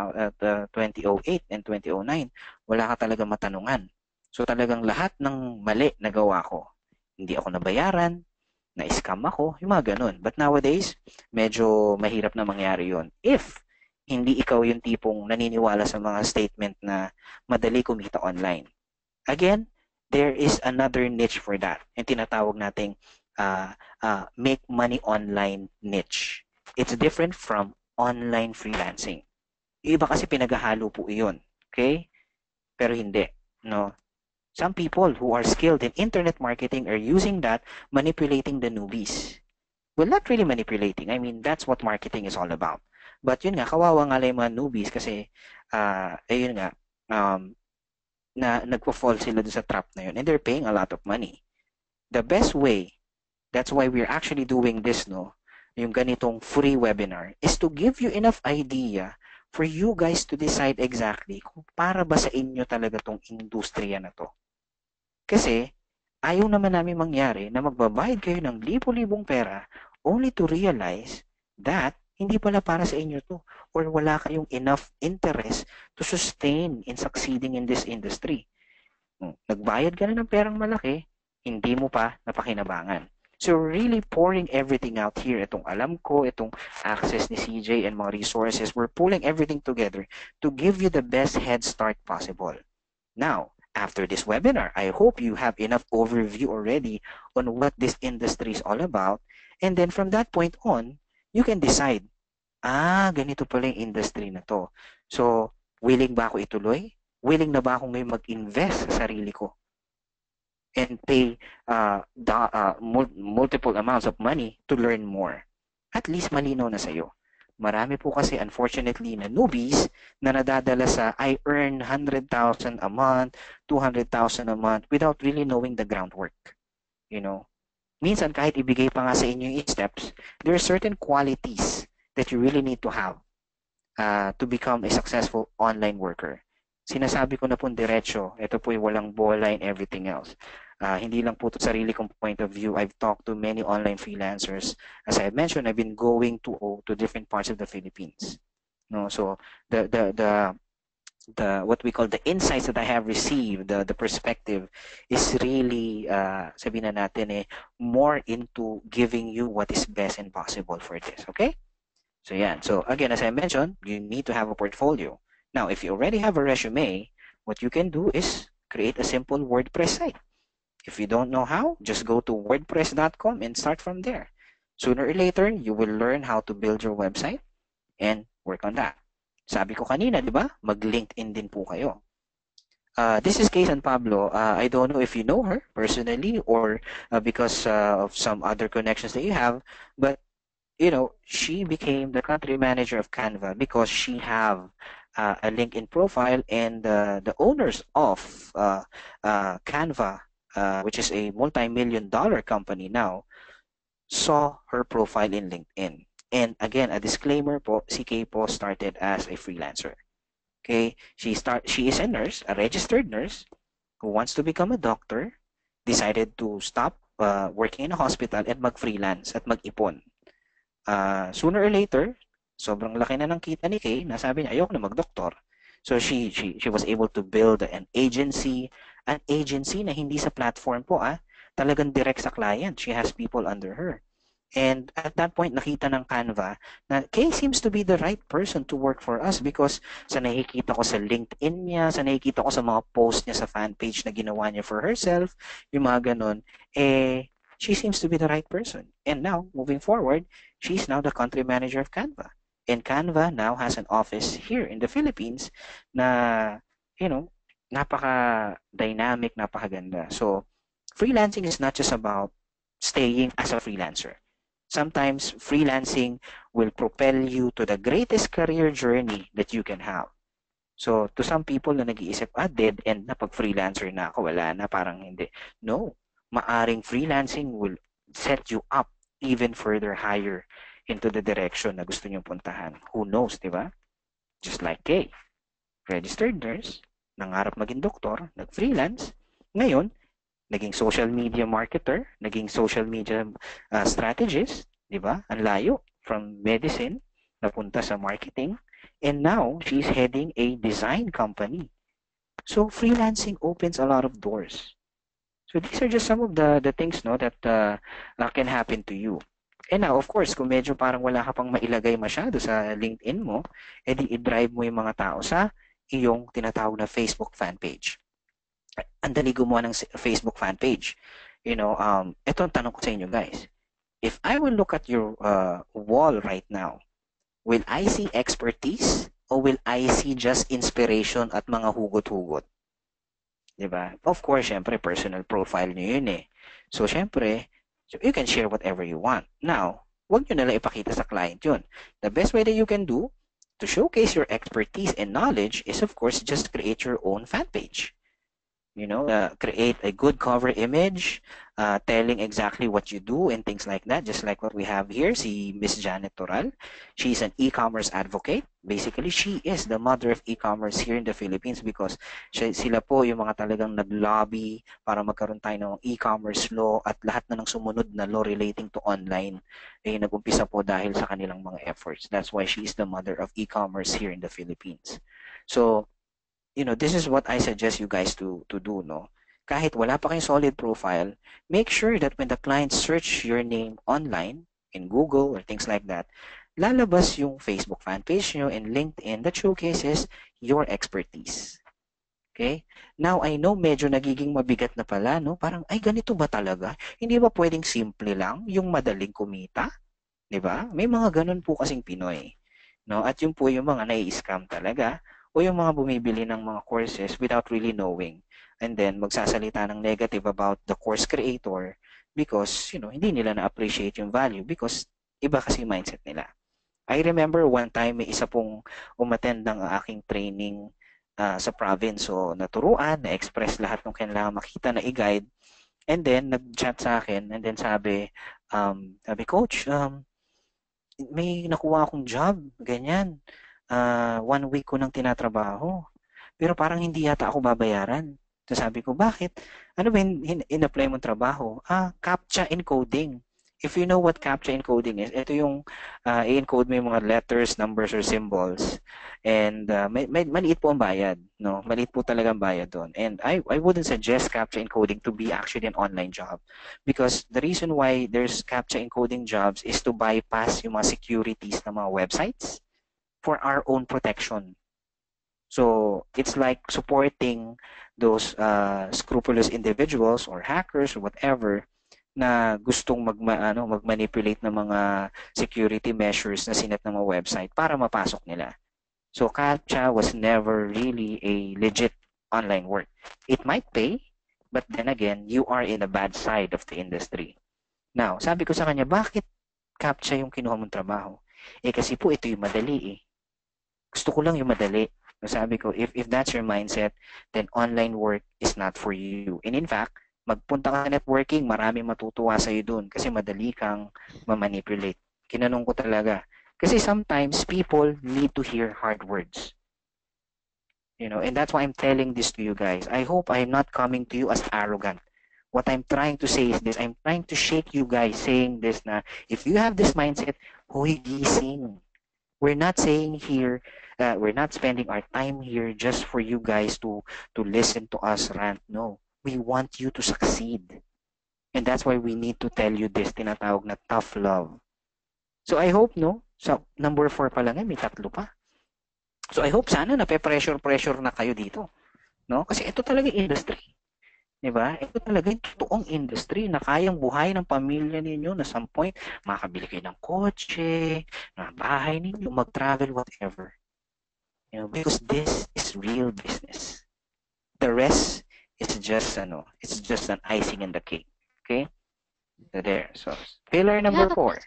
and 2009, wala ka talaga matanungan. So talagang lahat ng mali nagawa ko. Hindi ako nabayaran, na-scam ako, yung mga ganun. But nowadays, medyo mahirap na mangyari yon if hindi ikaw yung tipong naniniwala sa mga statement na madali kumita online. Again, there is another niche for that. Yung tinatawag nating make money online niche. It's different from online freelancing. Yung iba kasi pinaghahalo po iyon. Okay? Pero hindi. No? Some people who are skilled in internet marketing are using that, manipulating the newbies. Well, not really manipulating. I mean, that's what marketing is all about. But yun nga, kawawa nga lang yung mga newbies kasi, yun nga, na nagpo-fall sila sa trap na yun. And they're paying a lot of money. The best way, that's why we're actually doing this, no, yung ganitong free webinar, is to give you enough idea for you guys to decide exactly kung para ba sa inyo talaga tong industriya na to. Kasi, ayaw naman namin mangyari na magbabayad kayo ng libo-libong pera only to realize that hindi pala para sa inyo to or wala kayong enough interest to sustain in succeeding in this industry. Nagbayad ka na ng perang malaki, hindi mo pa napakinabangan. So really pouring everything out here. Itong alam ko, itong access ni CJ and mga resources, we're pulling everything together to give you the best head start possible. Now, after this webinar, I hope you have enough overview already on what this industry is all about. And then from that point on, you can decide, ganito pala yung industry na to. So, willing ba ako ituloy? Willing na ba ako ngayon mag-invest sa sarili ko? And pay multiple amounts of money to learn more. At least malinaw na sa'yo. Marami po kasi unfortunately na newbies na nadadala sa I earn 100,000 a month, 200,000 a month without really knowing the groundwork. You know, minsan kahit ibigay pa nga sa inyo yung steps, there are certain qualities that you really need to have to become a successful online worker. Sinasabi ko na po diretso, ito po yung walang bola and everything else. Hindi lang po ito sarili kong point of view. I've talked to many online freelancers. As I mentioned, I've been going to different parts of the Philippines. No, so the what we call the insights that I have received, the perspective is really sabihin na natin more into giving you what is best and possible for this. Okay? So yeah. So again, as I mentioned, you need to have a portfolio. Now, if you already have a resume, what you can do is create a simple WordPress site. If you don't know how, just go to wordpress.com and start from there. Sooner or later, you will learn how to build your website and work on that. Sabi ko kanina, di ba? Mag-LinkedIn din po kayo. This is Kay San Pablo. I don't know if you know her personally or because of some other connections that you have, but you know, she became the country manager of Canva because she have a LinkedIn profile, and the owners of Canva, which is a multi-million-dollar company now, saw her profile in LinkedIn. And again, a disclaimer po, si Kay po started as a freelancer. Okay, she is a nurse, a registered nurse who wants to become a doctor, decided to stop working in a hospital and mag-freelance at mag-ipon. Sooner or later, sobrang laki na ng kita ni Kay na sabi niya, ayoko na mag-doktor. So she was able to build an agency na hindi sa platform po, talagang direct sa client. She has people under her. And at that point, nakita ng Canva na Kay seems to be the right person to work for us because sa nakikita ko sa LinkedIn niya, sa nakikita ko sa mga post niya sa fan page na ginawa niya for herself, yung mga ganun, she seems to be the right person. And now, moving forward, she's now the country manager of Canva. And Canva now has an office here in the Philippines na, you know, napaka-dynamic, napakaganda. So, freelancing is not just about staying as a freelancer. Sometimes, freelancing will propel you to the greatest career journey that you can have. So, to some people na nag-iisip, dead end na pag freelancer na ako, wala na, parang hindi. No, maaring freelancing will set you up even further higher into the direction na gusto niyong puntahan. Who knows, di ba? Just like Kay. Registered nurse, nangarap maging doktor, nag-freelance, ngayon, naging social media marketer, naging social media strategist, di ba? Ang layo from medicine, napunta sa marketing, and now, she's heading a design company. So, freelancing opens a lot of doors. So, these are just some of the things that can happen to you. And now, of course, kung medyo parang wala ka pang mailagay masyado sa LinkedIn mo, edi i-drive mo yung mga tao sa iyong tinatawag na Facebook fan page. Ang dali gumawa ng Facebook fan page. You know, ito ang tanong ko sa inyo, guys. If I will look at your wall right now, will I see expertise or will I see just inspiration at mga hugot-hugot? Diba? Of course, syempre, personal profile nyo yun eh. So, syempre, you can share whatever you want. Now, huwag nyo nalang ipakita sa client yun. The best way that you can do to showcase your expertise and knowledge is, of course, just create your own fan page. create a good cover image, telling exactly what you do and things like that, just like what we have here, si Miss Janet Toral. She's an e-commerce advocate. Basically, she is the mother of e-commerce here in the Philippines because sila po yung mga talagang nag-lobby para magkaroon tayo ng e-commerce law at lahat na ng sumunod na law relating to online ay nag-umpisa po dahil sa kanilang mga efforts. That's why she is the mother of e-commerce here in the Philippines. So, this is what I suggest you guys to do, no? Kahit wala pa kayong solid profile, make sure that when the client search your name online, in Google or things like that, lalabas yung Facebook fan page nyo and LinkedIn that showcases your expertise. Okay? Now, I know medyo nagiging mabigat na pala, no? Parang, ay, ganito ba talaga? Hindi ba pwedeng simple lang yung madaling kumita? Di ba? May mga ganun po kasing Pinoy. No? At yun po yung mga nai-scam talaga o yung mga bumibili ng mga courses without really knowing and then magsasalita ng negative about the course creator because, hindi nila na-appreciate yung value because iba kasi mindset nila. I remember one time may isa pong umattend ng aking training sa province. So, naturuan, na-express lahat ng kailangan makita na i-guide and then nag-chat sa akin and then sabi, Coach, may nakuha akong job, ganyan. 1 week ko nang tinatrabaho. Pero parang hindi yata ako babayaran. So sabi ko, bakit? Ano ba in-apply mong trabaho? CAPTCHA encoding. If you know what CAPTCHA encoding is, ito yung i-encode mo yung mga letters, numbers, or symbols. And maliit po ang bayad. No? Maliit po talaga ang bayad doon. And I wouldn't suggest CAPTCHA encoding to be actually an online job. Because the reason why there's CAPTCHA encoding jobs is to bypass yung mga securities ng mga websites for our own protection. So it's like supporting those scrupulous individuals or hackers or whatever na gustong mag-manipulate ng mga security measures na sinet ng mga website para mapasok nila. So CAPTCHA was never really a legit online work. It might pay, but then again, you are in a bad side of the industry. Now, sabi ko sa kanya, bakit CAPTCHA yung kinuha mong trabaho? Kasi po ito yung madali eh. Gusto ko lang yung madali. Sabi ko, if that's your mindset, then online work is not for you. And in fact, magpunta ka sa networking, maraming matutuwa sa'yo dun kasi madali kang ma-manipulate. Kinanong ko talaga. Kasi sometimes people need to hear hard words. And that's why I'm telling this to you guys. I hope I'm not coming to you as arrogant. What I'm trying to say is this. I'm trying to shake you guys saying this na if you have this mindset, huy gising. We're not saying here, we're not spending our time here just for you guys to listen to us rant. No, we want you to succeed. And that's why we need to tell you this, tinatawag na tough love. So I hope, no? So number 4 pa lang may 3 pa. So I hope sana nape-pressure na kayo dito. No? Kasi ito talaga industry. Diba? Ito talaga yung totoong industry na kayang buhay ng pamilya ninyo na some point, makakabili kayo ng kotse, na bahay ninyo, mag-travel, whatever. Because this is real business. The rest is just, it's just an icing in the cake. Okay? So there. So, pillar number 4.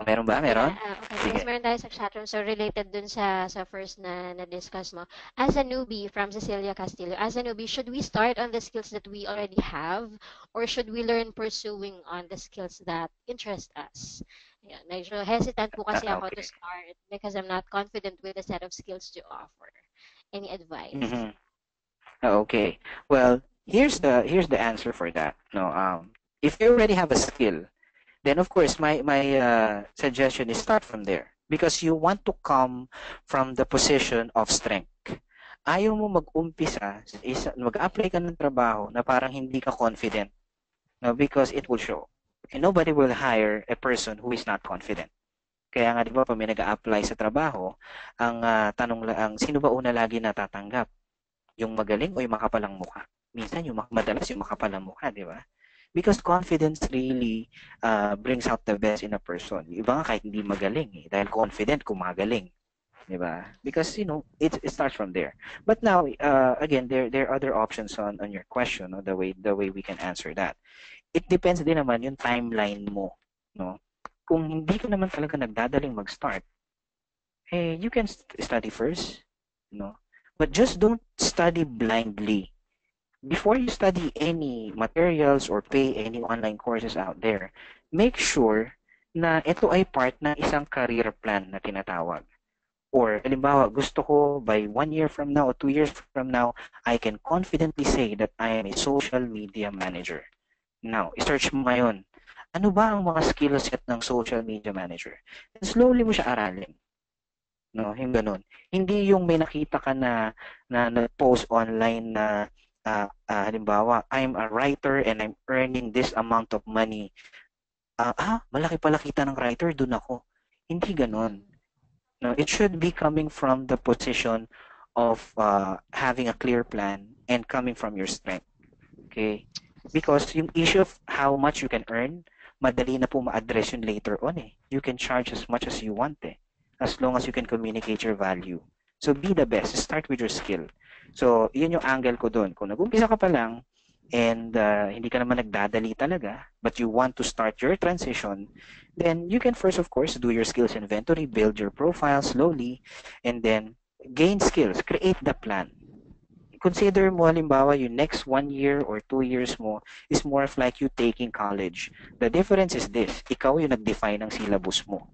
Meron ba? Meron? Okay. Yes, meron tayo sa chatroom. So, related dun sa first na na-discuss mo. As a newbie, from Cecilia Castillo, as a newbie, should we start on the skills that we already have or should we learn pursuing on the skills that interest us? Yeah, medyo hesitant po kasi ako to start because I'm not confident with the set of skills to offer. Any advice? Mm-hmm. Okay. Well, here's the answer for that. No, if you already have a skill, then of course my suggestion is start from there because you want to come from the position of strength. Ayaw mo mag-umpisa, mag-apply ka ng trabaho na parang hindi ka confident, no, because it will show. And nobody will hire a person who is not confident. Kaya nga 'di ba pag may nag-a-apply sa trabaho, ang tanong lang sino ba una lagi natatanggap? Yung magaling o yung makapalang mukha? Minsan yung madalas yung makapalang mukha, 'di ba? Because confidence really brings out the best in a person. Iba nga kahit hindi magaling dahil confident kung magaling, 'di ba? Because it starts from there. But now again there are other options on your question, no? the way we can answer that. It depends din naman yung timeline mo, no? Kung hindi ka naman talaga nagdadaling mag-start, you can study first, no? But just don't study blindly. before you study any materials or pay any online courses out there, make sure na ito ay part ng isang career plan na tinatawag. Or, halimbawa, gusto ko by 1 year from now or 2 years from now, I can confidently say that I am a social media manager. Now, search mo ngayon, ano ba ang mga skill set ng social media manager? And slowly mo siya aralin. No, yung ganun. Hindi yung may nakita ka na nag-post online na halimbawa, I'm a writer and I'm earning this amount of money. Malaki pala kita ng writer, dun ako. Hindi ganun. No, it should be coming from the position of having a clear plan and coming from your strength. Okay? Because yung issue of how much you can earn, madali na po ma-address yun later on eh. You can charge as much as you want eh. As long as you can communicate your value. So be the best. Start with your skill. So yun yung angle ko doon. Kung nag-umpisa ka pa lang and hindi ka naman nagdadali talaga, but you want to start your transition, then you can first, of course, do your skills inventory, build your profile slowly, and then gain skills. Create the plan. Consider mo halimbawa yung next 1 year or 2 years mo is more of like you taking college. The difference is this, ikaw yung nag-define ng syllabus mo.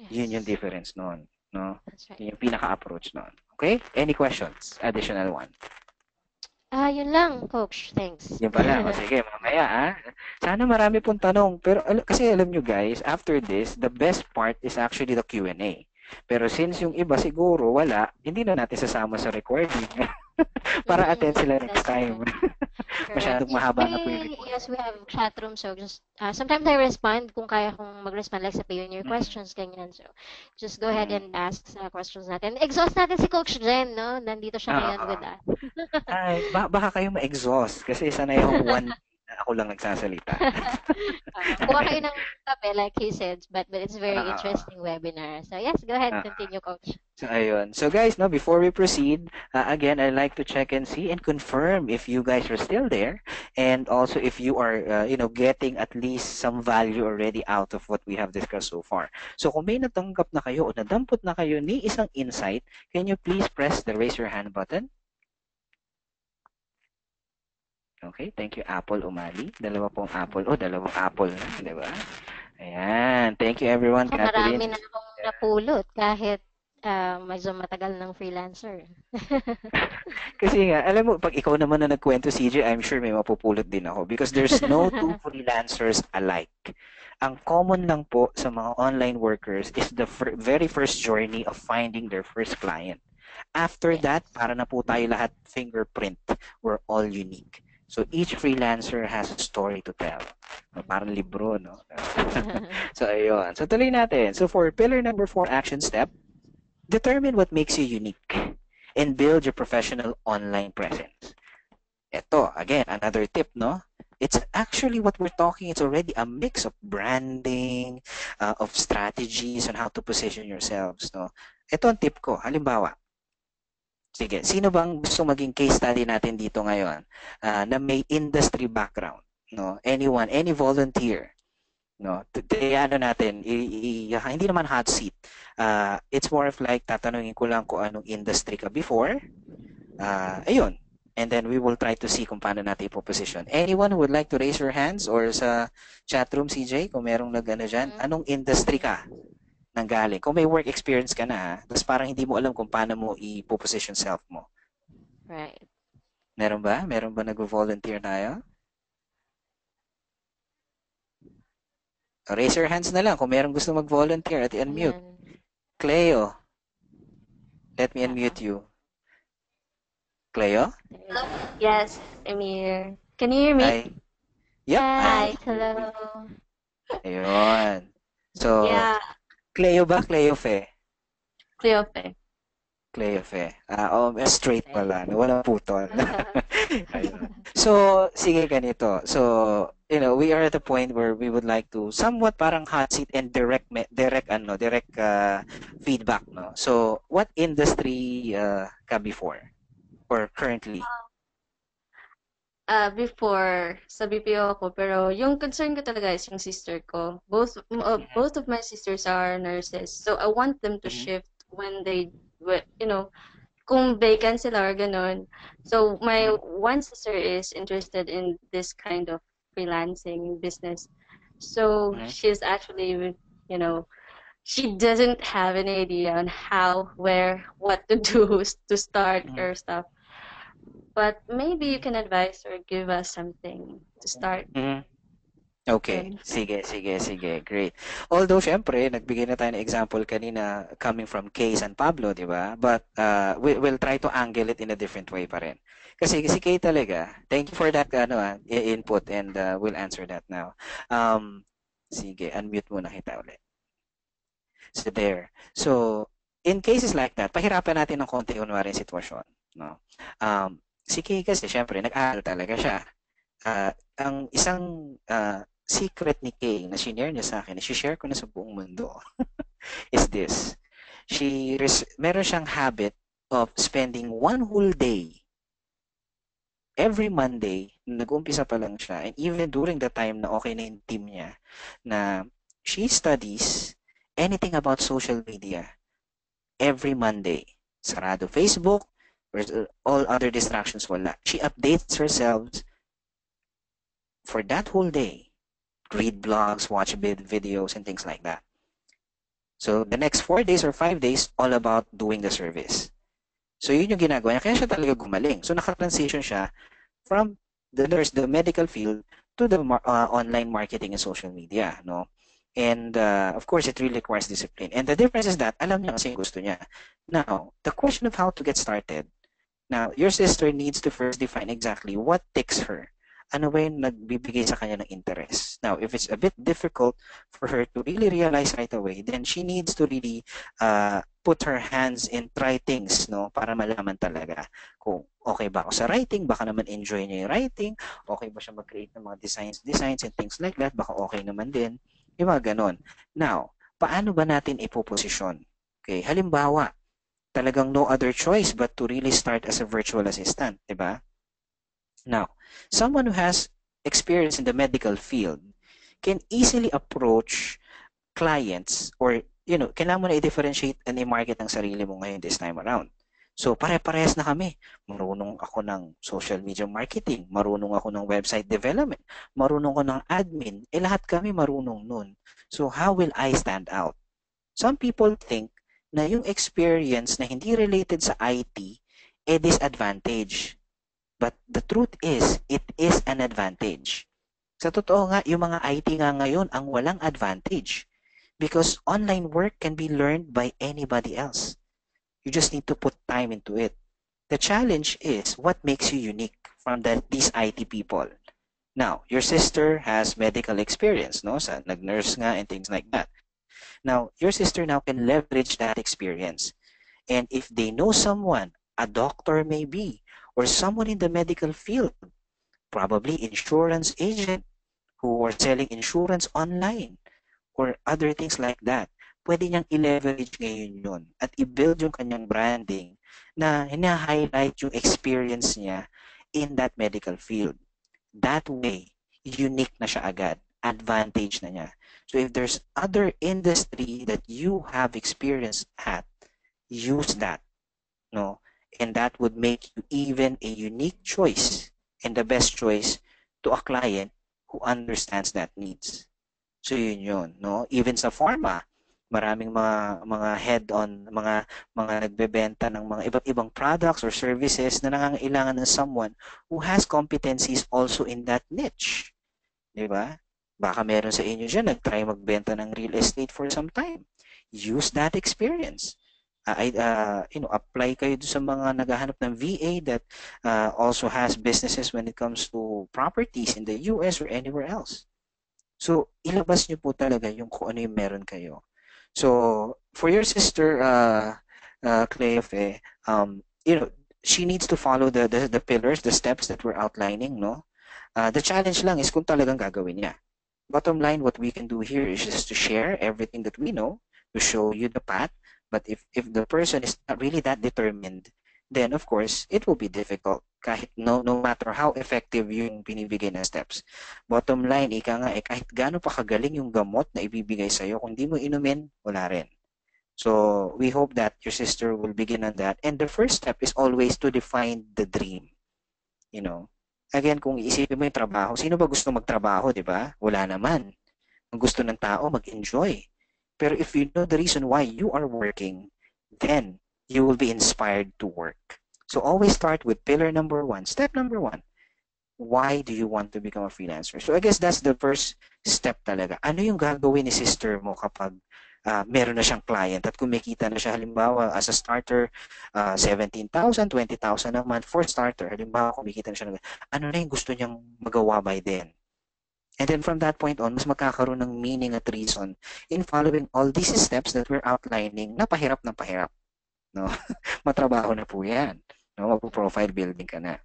Yun yung Yes. difference noon. No? That's right. Yun yung pinaka-approach noon. Okay? Any questions? Additional one. Yun lang, Coach. Thanks. Yun pala. O sige, mamaya Sana marami pong tanong. Pero kasi alam nyo guys, after this, the best part is actually the Q&A. Pero since yung iba siguro wala, hindi na natin sasama sa recording. Para attend sila next That's time. correct. Masyadong mahaba na po yung Actually, recording. yes, we have chat room, so just sometimes I respond kung kaya kong mag-respond like sa Pioneer Mm, questions, ganyan. So, just go ahead mm. and ask sa questions natin. Exhaust natin si Coach Jen, no? Nandito siya Oo. ngayon with us. Ay, baka kayo ma-exhaust kasi sanay akong one na ako lang nagsasalita. Kuha kayo ng kape, like he said, but it's very Oo. interesting webinar. So, yes, go ahead, Oo. continue, Coach. So, ayun. So, guys, no, before we proceed, again, I'd like to check and see and confirm if you guys are still there and also if you are, getting at least some value already out of what we have discussed so far. So, kung may natanggap na kayo o nadampot na kayo ni isang insight, can you please press the raise your hand button? Okay, thank you, Apple Umali. Dalawa pong Apple. Oh, dalawang Apple na, di ba? Ayan. Thank you, everyone. Ako, marami Catherine. na akong napulot kahit medyo matagal ng freelancer. Kasi nga, alam mo, pag ikaw naman na nagkwento, CJ, I'm sure may mapupulot din ako because there's no two freelancers alike. Ang common lang po sa mga online workers is the very first journey of finding their first client. After Yes. that, para na po tayo lahat fingerprint. We're all unique. So each freelancer has a story to tell. Parang libro, no? So, ayun. So, tuloy natin. So, for pillar number 4, action step, determine what makes you unique and build your professional online presence. Ito, again, another tip, no? It's actually what we're talking, it's already a mix of branding, of strategies on how to position yourselves, no? Ito ang tip ko. Halimbawa, sige, sino bang gusto maging case study natin dito ngayon na may industry background? No? Anyone, any volunteer? No? Today, ano natin, hindi naman hot seat. It's more of like, tatanungin ko lang kung anong industry ka before. Ayun. And then we will try to see kung paano natin ipoposition. Anyone who would like to raise your hands or sa chat room, CJ, kung merong nag-ano dyan, anong industry ka nanggaling? Kung may work experience ka na, tapos parang hindi mo alam kung paano mo ipoposition self mo. Right. Meron ba? Meron ba nag-volunteer na yun? Raise your hands na lang kung merong gusto mag-volunteer at i-unmute. Ayan. Cleo, let me unmute you. Cleo? Yes, I'm here. Can you hear me? Hi. Yep. Hi. Hi. Hello. Ayun. So, Yeah, Cleo ba? Cleofe? Cleope. Cleofe. Straight pala. Walang putol. Ayun. So, sige ganito. So, we are at the point where we would like to somewhat parang hot seat and direct feedback, no? So, what industry ka before or currently? Before, sa BPO ako, pero yung concern ko talaga is yung sister ko. Both of my sisters are nurses, so I want them to Mhm. shift when kung vacant sila or ganun. So my one sister is interested in this kind of freelancing business. So Mhm. she's actually, you know, she doesn't have any idea on how, where, what to do to start Mhm. or stuff. But maybe you can advise or give us something to start. Mhm. Okay. Yun. Sige. Great. Although, syempre, nagbigay na tayo ng example kanina coming from Kay San Pablo, di ba? But we'll try to angle it in a different way pa rin. Kasi si Kay talaga, thank you for that input and we'll answer that now. Sige, unmute muna kita ulit. So there. So, in cases like that, pahirapan natin ng konti kunwari yung sitwasyon. No? Si Kay kasi, syempre, nag-aaral talaga siya. Ang isang secret ni Kay na sinare niya sa akin, share ko na sa buong mundo, is this. Meron siyang habit of spending one whole day every Monday, nag-umpisa pa lang siya, and even during the time na okay na yung team niya, na she studies anything about social media every Monday. Sarado Facebook, all other distractions, wala. She updates herself for that whole day. Read blogs, watch videos, and things like that. So the next 4 days or 5 days, all about doing the service. So yun yung ginagawa niya. Kaya siya talaga gumaling. So naka-transition siya from the medical field to the online marketing and social media, no? And of course, it really requires discipline. And the difference is that alam niya kasi yung gusto niya. Now, the question of how to get started. Now, your sister needs to first define exactly what ticks her. Ano ba yung nagbibigay sa kanya ng interest? Now, if it's a bit difficult for her to really realize right away, then she needs to really put her hands and try things, no? Para malaman talaga kung okay ba ako sa writing, baka naman enjoy niya yung writing, okay ba siya mag-create ng mga designs and things like that, baka okay naman din. Yung mga ganon. Now, paano ba natin ipoposisyon? Okay, halimbawa, talagang no other choice but to really start as a virtual assistant, di ba? Now, someone who has experience in the medical field can easily approach clients or, kailangan mo na i-differentiate and i-market ang sarili mo ngayon this time around. So, pare-parehas na kami. Marunong ako ng social media marketing, marunong ako ng website development, marunong ako ng admin, lahat kami marunong nun. So, how will I stand out? Some people think na yung experience na hindi related sa IT, disadvantage. But the truth is, it is an advantage. Sa totoo nga, yung mga IT nga ngayon ang walang advantage because online work can be learned by anybody else. You just need to put time into it. The challenge is what makes you unique from these IT people. Now, your sister has medical experience, no? Nag-nurse nga and things like that. Now, your sister now can leverage that experience. And if they know someone, a doctor maybe, or someone in the medical field, probably insurance agent who are selling insurance online or other things like that, pwede niyang i-leverage ngayon yun at i-build yung kanyang branding na hina-highlight yung experience niya in that medical field. That way, unique na siya agad. Advantage na niya. So if there's other industry that you have experience at, use that. No? And that would make you even a unique choice and the best choice to a client who understands that needs. So yun, no? Even sa pharma, maraming mga head on mga nagbebenta ng mga iba't ibang products or services na nangangailangan ng someone who has competencies also in that niche. 'Di ba? Baka meron sa inyo diyan nagtry magbenta ng real estate for some time. Use that experience. Apply kayo sa mga naghahanap ng VA that also has businesses when it comes to properties in the US or anywhere else. So, ilabas niyo po talaga yung kung ano yung meron kayo. So, for your sister, Cleofe, she needs to follow the pillars, the steps that we're outlining, no? The challenge lang is kung talagang gagawin niya. Bottom line, what we can do here is just to share everything that we know, to show you the path. But if the person is not really that determined, then of course, it will be difficult kahit no matter how effective yung binibigay na steps. Bottom line, ika nga, kahit gaano pa kagaling yung gamot na ibibigay sa'yo, kung di mo inumin, wala rin. So we hope that your sister will begin on that. And the first step is always to define the dream. You know, again, kung iisipin mo yung trabaho, sino ba gusto magtrabaho, di ba? Wala naman. Ang gusto ng tao, mag-enjoy. Pero if you know the reason why you are working, then you will be inspired to work. So always start with pillar number 1. Step number 1. Why do you want to become a freelancer? So I guess that's the first step talaga. Ano yung gagawin ni sister mo kapag meron na siyang client at kumikita na siya, halimbawa as a starter 17,000, 20,000 a month for starter, halimbawa kumikita na siya, ano na yung gusto niyang magawa by then? And then from that point on, mas magkakaroon ng meaning at reason in following all these steps that we're outlining na pahirap ng pahirap. No? Matrabaho na po yan. No? Magpo-profile building ka na.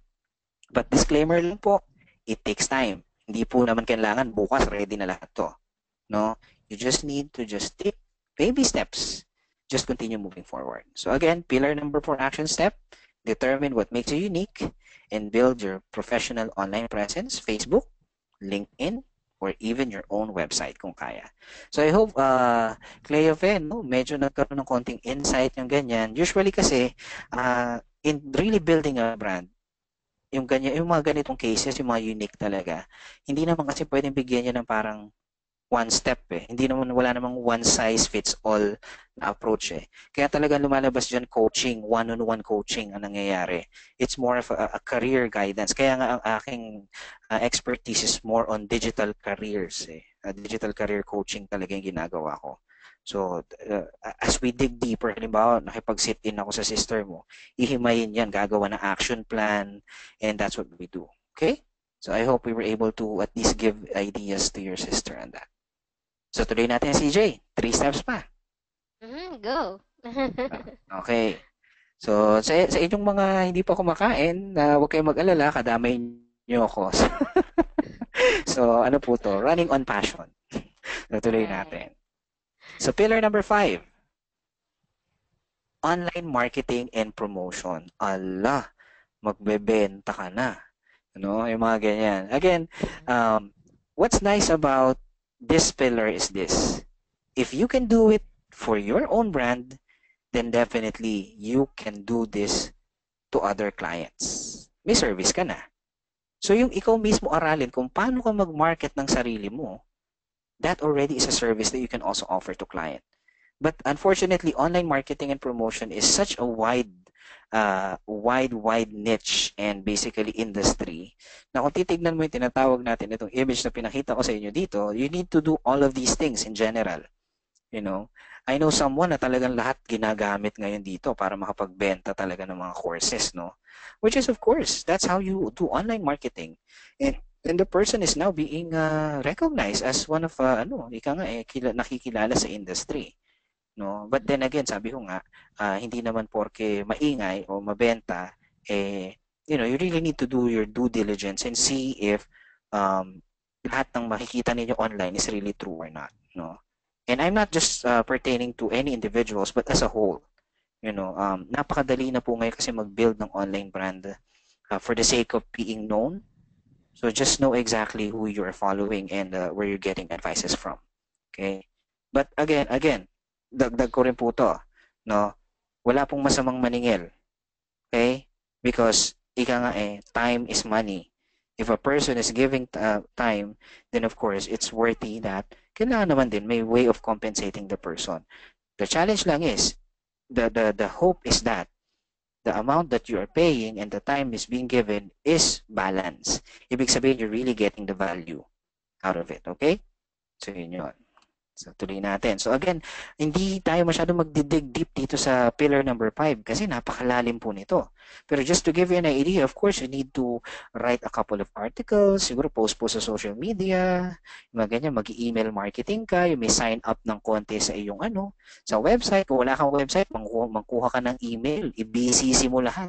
But disclaimer lang po, it takes time. Hindi po naman kailangan bukas ready na lahat to. No? You just need to just take baby steps. Just continue moving forward. So again, pillar number 4 action step, determine what makes you unique and build your professional online presence, Facebook, LinkedIn, or even your own website kung kaya. So I hope, Cleofen, no, medyo nagkaroon ng konting insight yung ganyan. Usually kasi, in really building a brand, yung mga ganitong cases, yung mga unique talaga, hindi naman kasi pwedeng bigyan niya ng parang one step eh. Hindi naman, wala namang one size fits all na approach eh. Kaya talaga lumalabas dyan coaching, one-on-one coaching ang nangyayari. It's more of a career guidance. Kaya nga ang aking expertise is more on digital careers eh. Digital career coaching talaga yung ginagawa ko. So, as we dig deeper, halimbawa, nakipag-sit in ako sa sister mo, ihimayin yan, gagawa ng action plan, and that's what we do. Okay? So, I hope we were able to at least give ideas to your sister on that. So, tuloy natin, CJ. 3 steps pa. Go. Okay. So, sa inyong mga hindi pa kumakain, huwag kayong mag-alala, kadamay nyo ako. So, ano po to? Running on passion. So, tuloy natin. So, pillar number 5. Online marketing and promotion. Allah, magbebenta ka na. Ano? Yung mga ganyan. Again, what's nice about this pillar is this. If you can do it for your own brand, then definitely you can do this to other clients. May service ka na. So yung ikaw mismo aralin kung paano ka mag-market ng sarili mo, that already is a service that you can also offer to client. But unfortunately, online marketing and promotion is such a wide niche and basically industry na kung titignan mo yung tinatawag natin itong image na pinakita ko sa inyo dito, you need to do all of these things in general. You know, I know someone na talagang lahat ginagamit ngayon dito para makapagbenta talaga ng mga courses, no? Which is, of course, that's how you do online marketing. And the person is now being recognized as one of, nakikilala sa industry. No? But then again, sabi ko nga, hindi naman porke maingay o mabenta, you really need to do your due diligence and see if lahat ng makikita ninyo online is really true or not. No? And I'm not just pertaining to any individuals, but as a whole. Napakadali na po ngayon kasi mag-build ng online brand for the sake of being known. So just know exactly who you're following and where you're getting advices from. Okay? But again, dagdag ko rin po to, no? Wala pong masamang maningil. Okay? Because time is money. If a person is giving time, then of course, it's worthy that kailangan naman din may way of compensating the person. The challenge lang is, the hope is that the amount that you are paying and the time is being given is balanced. Ibig sabihin, you're really getting the value out of it. Okay? So, yun. So, tuloy natin. So, again, hindi tayo masyado magdidig deep dito sa pillar number 5 kasi napakalalim po nito. Pero just to give you an idea, of course, you need to write a couple of articles, siguro post po sa social media, mga ganyan, mag-email marketing ka, you may sign up ng konti sa iyong sa website. Kung wala kang website, mangkuha ka ng email, i-BCC mo lahat.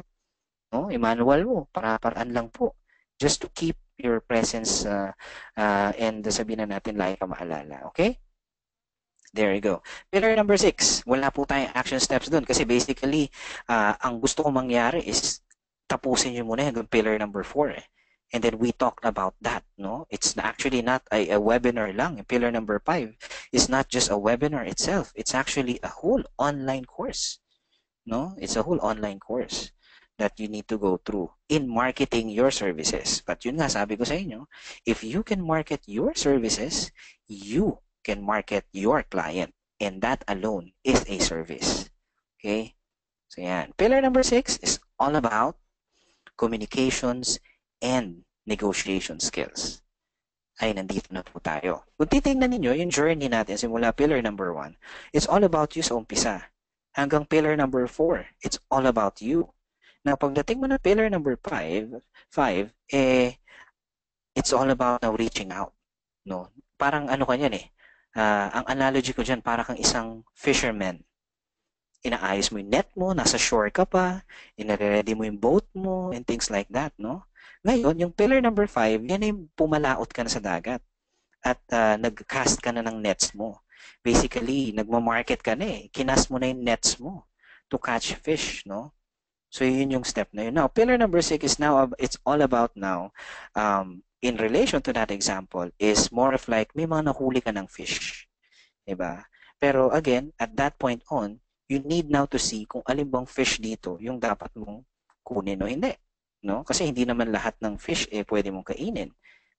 No? I-manual mo, paraan lang po. Just to keep your presence and sabihin na natin lagi ka maalala. Okay? There you go. Pillar number 6, wala po tayong action steps dun kasi basically, ang gusto kong mangyari is tapusin nyo muna hanggang pillar number 4 eh. And then we talked about that, no? It's actually not a webinar lang. Pillar number 5 is not just a webinar itself. It's actually a whole online course, no? It's a whole online course that you need to go through in marketing your services. But yun nga, sabi ko sa inyo, if you can market your services, you can market your client. And that alone is a service. Okay? So yan. Pillar number 6 is all about communications and negotiation skills. Ay, nandito na po tayo. Kung titingnan ninyo, yung journey natin simula pillar number 1, it's all about you sa umpisa. Hanggang pillar number 4, it's all about you. Now, pagdating mo na pillar number 5, it's all about now reaching out. No? Parang ano kanyan eh. Ang analogy ko dyan, parang kang isang fisherman. Inaayos mo yung net mo, nasa shore ka pa, inare-ready mo yung boat mo, and things like that, no? Ngayon, yung pillar number 5, yan ay pumalaot ka na sa dagat at nag-cast ka na ng nets mo. Basically, nagma-market ka na eh. Kinast mo na yung nets mo to catch fish, no? So, yun yung step na yun. Now, pillar number 6 is now, it's all about now, in relation to that example, is more of like, may mga nahuli ka ng fish. Diba? Pero again, at that point on, you need now to see kung alin bang fish dito yung dapat mong kunin o hindi. No? Kasi hindi naman lahat ng fish pwede mong kainin.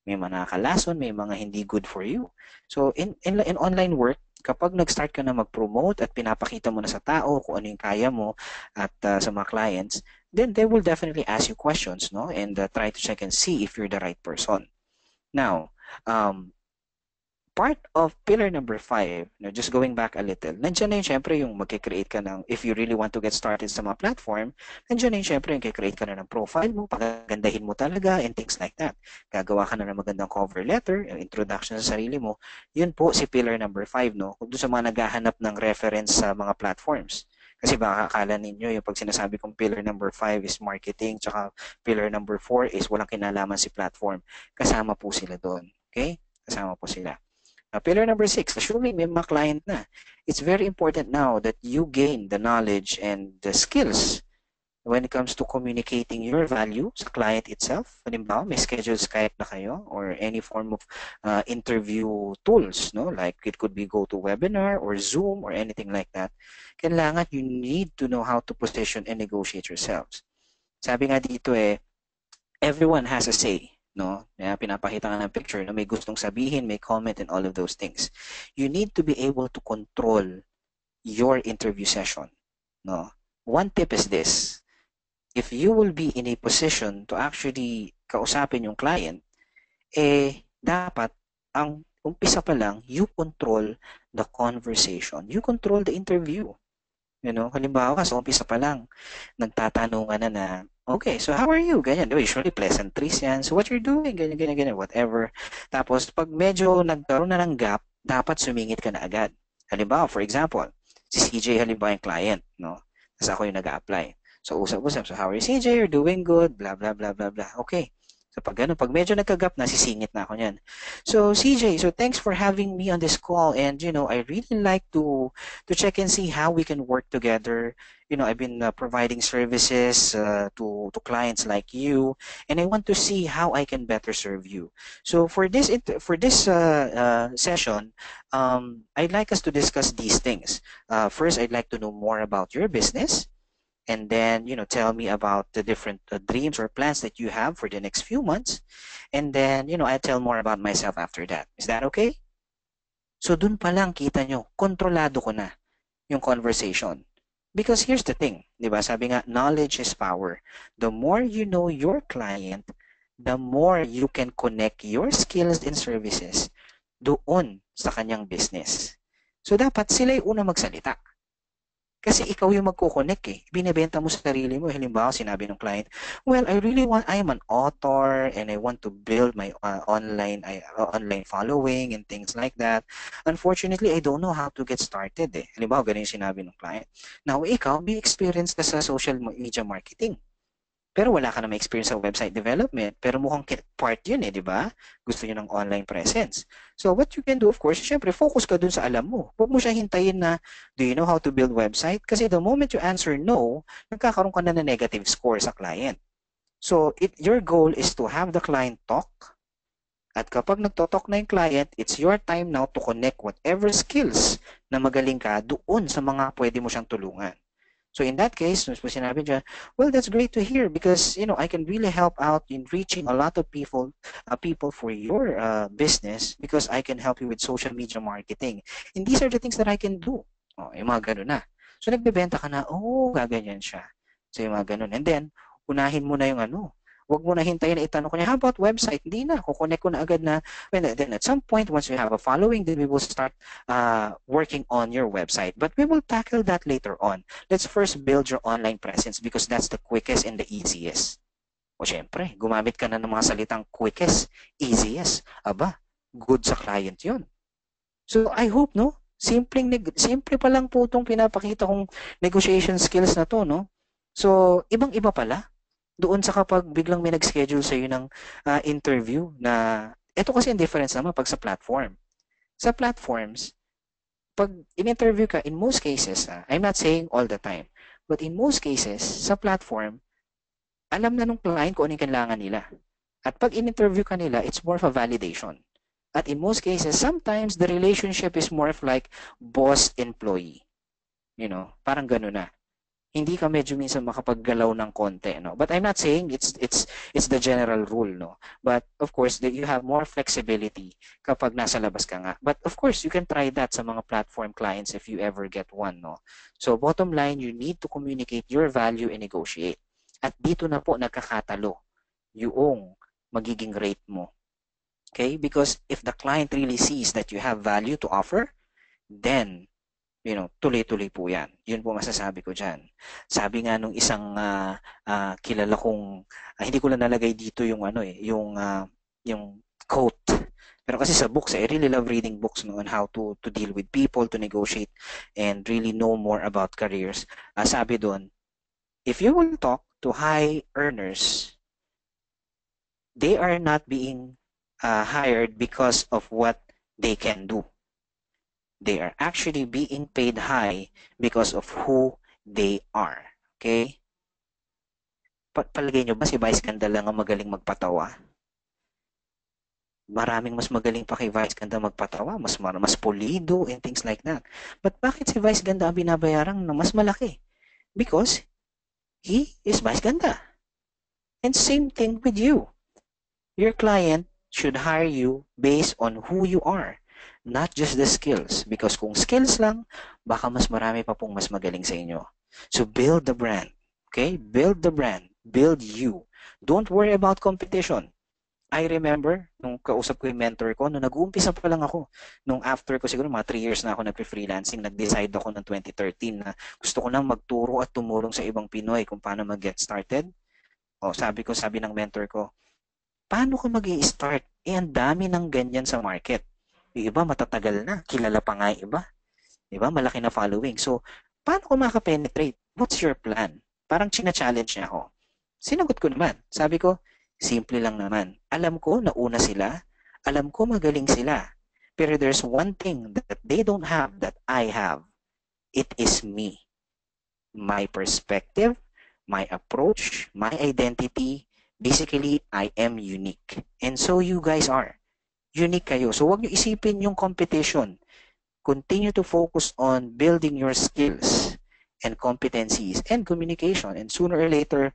May mga nakakalason, may mga hindi good for you. So in online work, kapag nag-start ka na mag-promote at pinapakita mo na sa tao kung ano yung kaya mo at sa mga clients, then they will definitely ask you questions, no? And try to check and see if you're the right person. Now, part of pillar number 5, just going back a little, nandiyan na yun syempre yung mag-create ka ng, if you really want to get started sa mga platform, nandiyan na yun syempre yung create ka na ng profile mo, pagagandahin mo talaga, and things like that. Gagawa ka na ng magandang cover letter, yung introduction sa sarili mo. Yun po si pillar number 5, no? Kung doon sa mga naghahanap ng reference sa mga platforms. Kasi baka akala ninyo yung pag sinasabi kong pillar number 5 is marketing, tsaka pillar number 4 is walang kinalaman si platform. Kasama po sila doon. Okay? Kasama po sila. Pillar number 6, assuming may mga client na, it's very important now that you gain the knowledge and the skills when it comes to communicating your value sa client itself. Halimbawa, may schedule Skype na kayo or any form of interview tools, no? Like it could be GoToWebinar or Zoom or anything like that. Kailangan you need to know how to position and negotiate yourselves. Sabi nga dito everyone has a say. No, pinapakita ka ng picture na may gustong sabihin, may comment, and all of those things. You need to be able to control your interview session. No, one tip is this: if you will be in a position to actually kausapin yung client, dapat ang umpisa pa lang, you control the conversation, you control the interview. You know, halimbawa, sa umpisa pa lang, nagtatanungan na okay, so how are you? Ganyan. Usually pleasantries yan. So what you're doing? Ganyan, whatever. Tapos, pag medyo nagkaroon na ng gap, dapat sumingit ka na agad. Halimbawa, for example, si CJ halimbawa yung client, no? Tapos ako yung nag-a-apply. So, usap-usap. So, how are you, CJ? You're doing good. Blah, blah, blah, blah, blah. Okay. So, pag medyo nagka-gap na, sisingit na ako niyan. So, CJ, so thanks for having me on this call. And, I really like to check and see how we can work together. I've been providing services to clients like you, and I want to see how I can better serve you. So for this session, I'd like us to discuss these things. First, I'd like to know more about your business, and then tell me about the different dreams or plans that you have for the next few months, and then I tell more about myself after that. Is that okay? So dun pa lang kita nyo, kontrolado ko na yung conversation. Because here's the thing, di ba? Sabi nga, knowledge is power. The more you know your client, the more you can connect your skills and services doon sa kanyang business. So dapat sila yung una magsalita. Kasi ikaw yung magkukonek Binibenta mo sa sarili mo. Halimbawa, sinabi ng client, well, I am an author and I want to build my online following and things like that. Unfortunately, I don't know how to get started Halimbawa, ganun yung sinabi ng client. Now, ikaw, may experience ka sa social media marketing. Pero wala ka na may experience sa website development. Pero mukhang part yun di ba? Gusto nyo ng online presence. So what you can do, of course, syempre, focus ka dun sa alam mo. Huwag mo siya hintayin na, do you know how to build website? Kasi the moment you answer no, nagkakaroon ka na ng negative score sa client. So your goal is to have the client talk. At kapag nagtotalk na yung client, it's your time now to connect whatever skills na magaling ka doon sa mga pwede mo siyang tulungan. So in that case, sinabi niya, well, that's great to hear because I can really help out in reaching a lot of people for your business because I can help you with social media marketing. And these are the things that I can do. Yung mga ganun na. So nagbebenta ka na, gaganyan siya. So yung mga ganun. And then, unahin mo na yung Huwag mo na hintayin na itanong ko niya, how about website? Hindi na. Kukonek ko na agad na. Then at some point, once you have a following, then we will start working on your website. But we will tackle that later on. Let's first build your online presence because that's the quickest and the easiest. O syempre, gumamit ka na ng mga salitang quickest, easiest. Aba, good sa client yun. So I hope, simple pa lang po itong pinapakita kong negotiation skills na to, no? So, ibang-iba pala doon sa kapag biglang may nag-schedule sa iyo ng interview na ito kasi ang difference naman pag sa platform. Sa platforms, pag in-interview ka, in most cases, I'm not saying all the time, but in most cases, sa platform, alam na nung client kung ano yung kailangan nila. At pag in-interview ka nila, it's more of a validation. At in most cases, sometimes the relationship is more of like boss-employee. Parang gano'n na. Hindi ka medyo minsan makapaggalaw ng konti, no? But I'm not saying it's the general rule, no? But of course, that you have more flexibility kapag nasa labas ka nga. But of course, you can try that sa mga platform clients if you ever get one, no? So bottom line, you need to communicate your value and negotiate. At dito na po nagkakatalo yung magiging rate mo. Okay? Because if the client really sees that you have value to offer, then tuloy-tuloy po yan. Yun po masasabi ko dyan. Sabi nga nung isang kilala kong, hindi ko lang nalagay dito yung yung quote. Pero kasi sa books, I really love reading books on how to deal with people, to negotiate, and really know more about careers. Sabi doon, if you will talk to high earners, they are not being hired because of what they can do. They are actually being paid high because of who they are. Okay? Palagay nyo ba si Vice Ganda lang ang magaling magpatawa? Maraming mas magaling pa kay Vice Ganda magpatawa, mas pulido and things like that. But bakit si Vice Ganda ang binabayarang na mas malaki? Because he is Vice Ganda. And same thing with you. Your client should hire you based on who you are. Not just the skills. Because kung skills lang, baka mas marami pa pong mas magaling sa inyo. So build the brand. Okay? Build the brand. Build you. Don't worry about competition. I remember, nung kausap ko yung mentor ko, nung nag-uumpisa pa lang ako, nung after ko siguro mga 3 years na ako nag-freelancing, nag-decide ako ng 2013 na gusto ko nang magturo at tumulong sa ibang Pinoy kung paano mag-get started. Sabi ng mentor ko, paano ko mag-i-start? Ang dami ng ganyan sa market. Yung iba matatagal na, kilala pa nga yung iba. Diba? Malaki na following. So, paano ko makapenetrate? What's your plan? Parang china-challenge niya ako. Sinagot ko naman. Sabi ko, simple lang naman. Alam ko na una sila. Alam ko magaling sila. Pero there's one thing that they don't have that I have. It is me. My perspective, my approach, my identity. Basically, I am unique. And so you guys are. Unique kayo. So wag niyo isipin yung competition. Continue to focus on building your skills and competencies and communication. And sooner or later,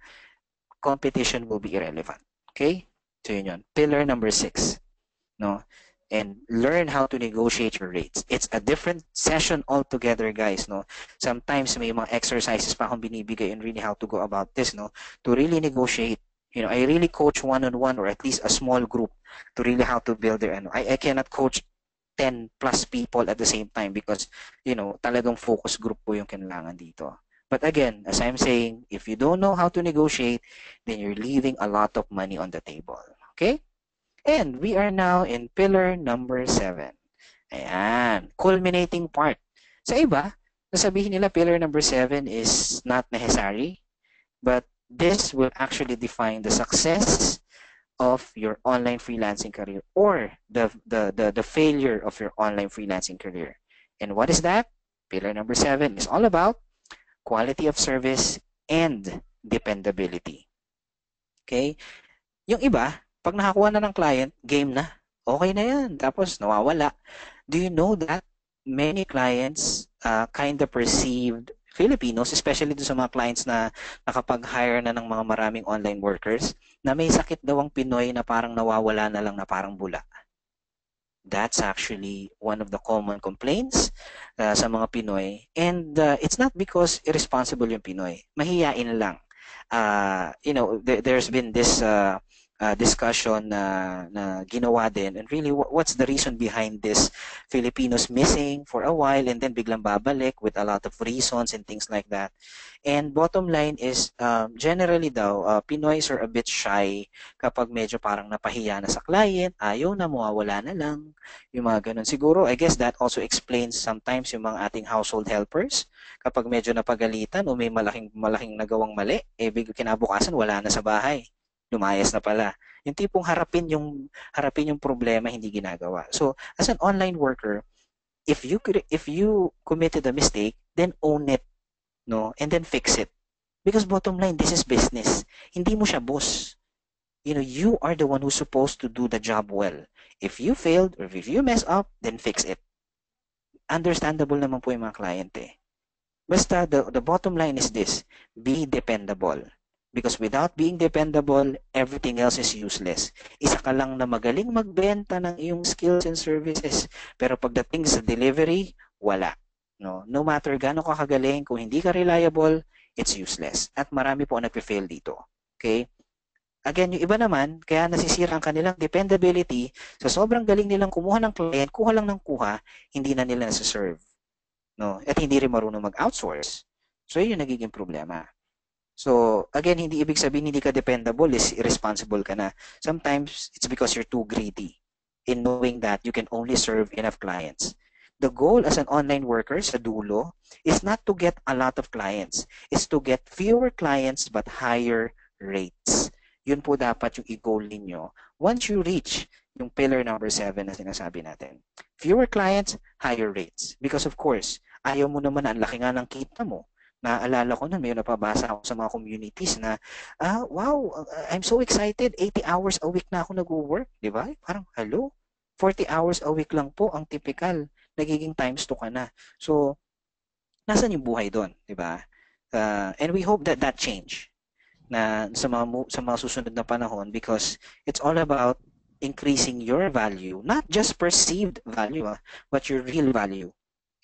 competition will be irrelevant. Okay? So yun. Pillar number 6. No? And learn how to negotiate your rates. It's a different session altogether, guys. No? Sometimes may mga exercises pa akong binibigay and really how to go about this. No? To really negotiate. I really coach one-on-one or at least a small group to really how to build their I cannot coach 10 plus people at the same time because talagang focus group po yung kailangan dito. But again, as I'm saying, if you don't know how to negotiate, then you're leaving a lot of money on the table. Okay? And we are now in pillar number 7. Ayan, culminating part. Sa iba, nasabihin nila pillar number 7 is not necessary, but this will actually define the success of your online freelancing career or the failure of your online freelancing career. And what is that? Pillar number 7 is all about quality of service and dependability. Okay? Yung iba, pag nakakuha na ng client, game na. Okay na yan. Tapos nawawala. Do you know that many clients kind of perceived Filipinos, especially do sa mga clients na nakapag-hire na ng mga maraming online workers, na may sakit daw ang Pinoy na parang nawawala na lang na parang bula. That's actually one of the common complaints sa mga Pinoy. And it's not because irresponsible yung Pinoy. Mahiyain lang. There's been this discussion na ginawa din, and really what's the reason behind this Filipinos missing for a while and then biglang babalik with a lot of reasons and things like that. And bottom line is generally daw Pinoys are a bit shy kapag medyo parang napahiya na sa client, ayaw na, mawawala na lang, yung mga ganun. Siguro I guess that also explains sometimes yung mga ating household helpers kapag medyo napagalitan o may malaking nagawang mali, kinabukasan wala na sa bahay, lumayas na pala. Yung tipong harapin yung problema, hindi ginagawa. So, as an online worker, if you committed a mistake, then own it, no? And then fix it. Because bottom line, this is business. Hindi mo siya boss. You are the one who's supposed to do the job well. If you failed or if you mess up, then fix it. Understandable naman po yung mga client eh. Basta the bottom line is this, be dependable. Because without being dependable, everything else is useless. Isa ka lang na magaling magbenta ng iyong skills and services, pero pagdating sa delivery, wala. No matter gaano ka kagaling, kung hindi ka reliable, it's useless. At marami po ang nagpe-fail dito. Okay? Again, yung iba naman, kaya nasisira ang kanilang dependability, sa sobrang galing nilang kumuha ng client, kuha lang ng kuha, hindi na nila nasa-serve. No? At hindi rin marunong mag-outsource. So, yun yung nagiging problema. So, again, hindi ibig sabihin hindi ka dependable, is irresponsible ka na. Sometimes, it's because you're too greedy in knowing that you can only serve enough clients. The goal as an online worker sa dulo is not to get a lot of clients. It's to get fewer clients but higher rates. Yun po dapat yung i-goal ninyo once you reach yung pillar number 7 na sinasabi natin. Fewer clients, higher rates. Because of course, ayaw mo naman na ang laki nga ng kita mo. Naalala ko na may napabasa ako sa mga communities na, wow, I'm so excited, 80 hours a week na ako nag-work, di ba? Parang, hello, 40 hours a week lang po ang typical, nagiging times 2 ka na. So, nasan yung buhay doon, di ba? And we hope that change na sa mga susunod na panahon, because it's all about increasing your value, not just perceived value, but your real value.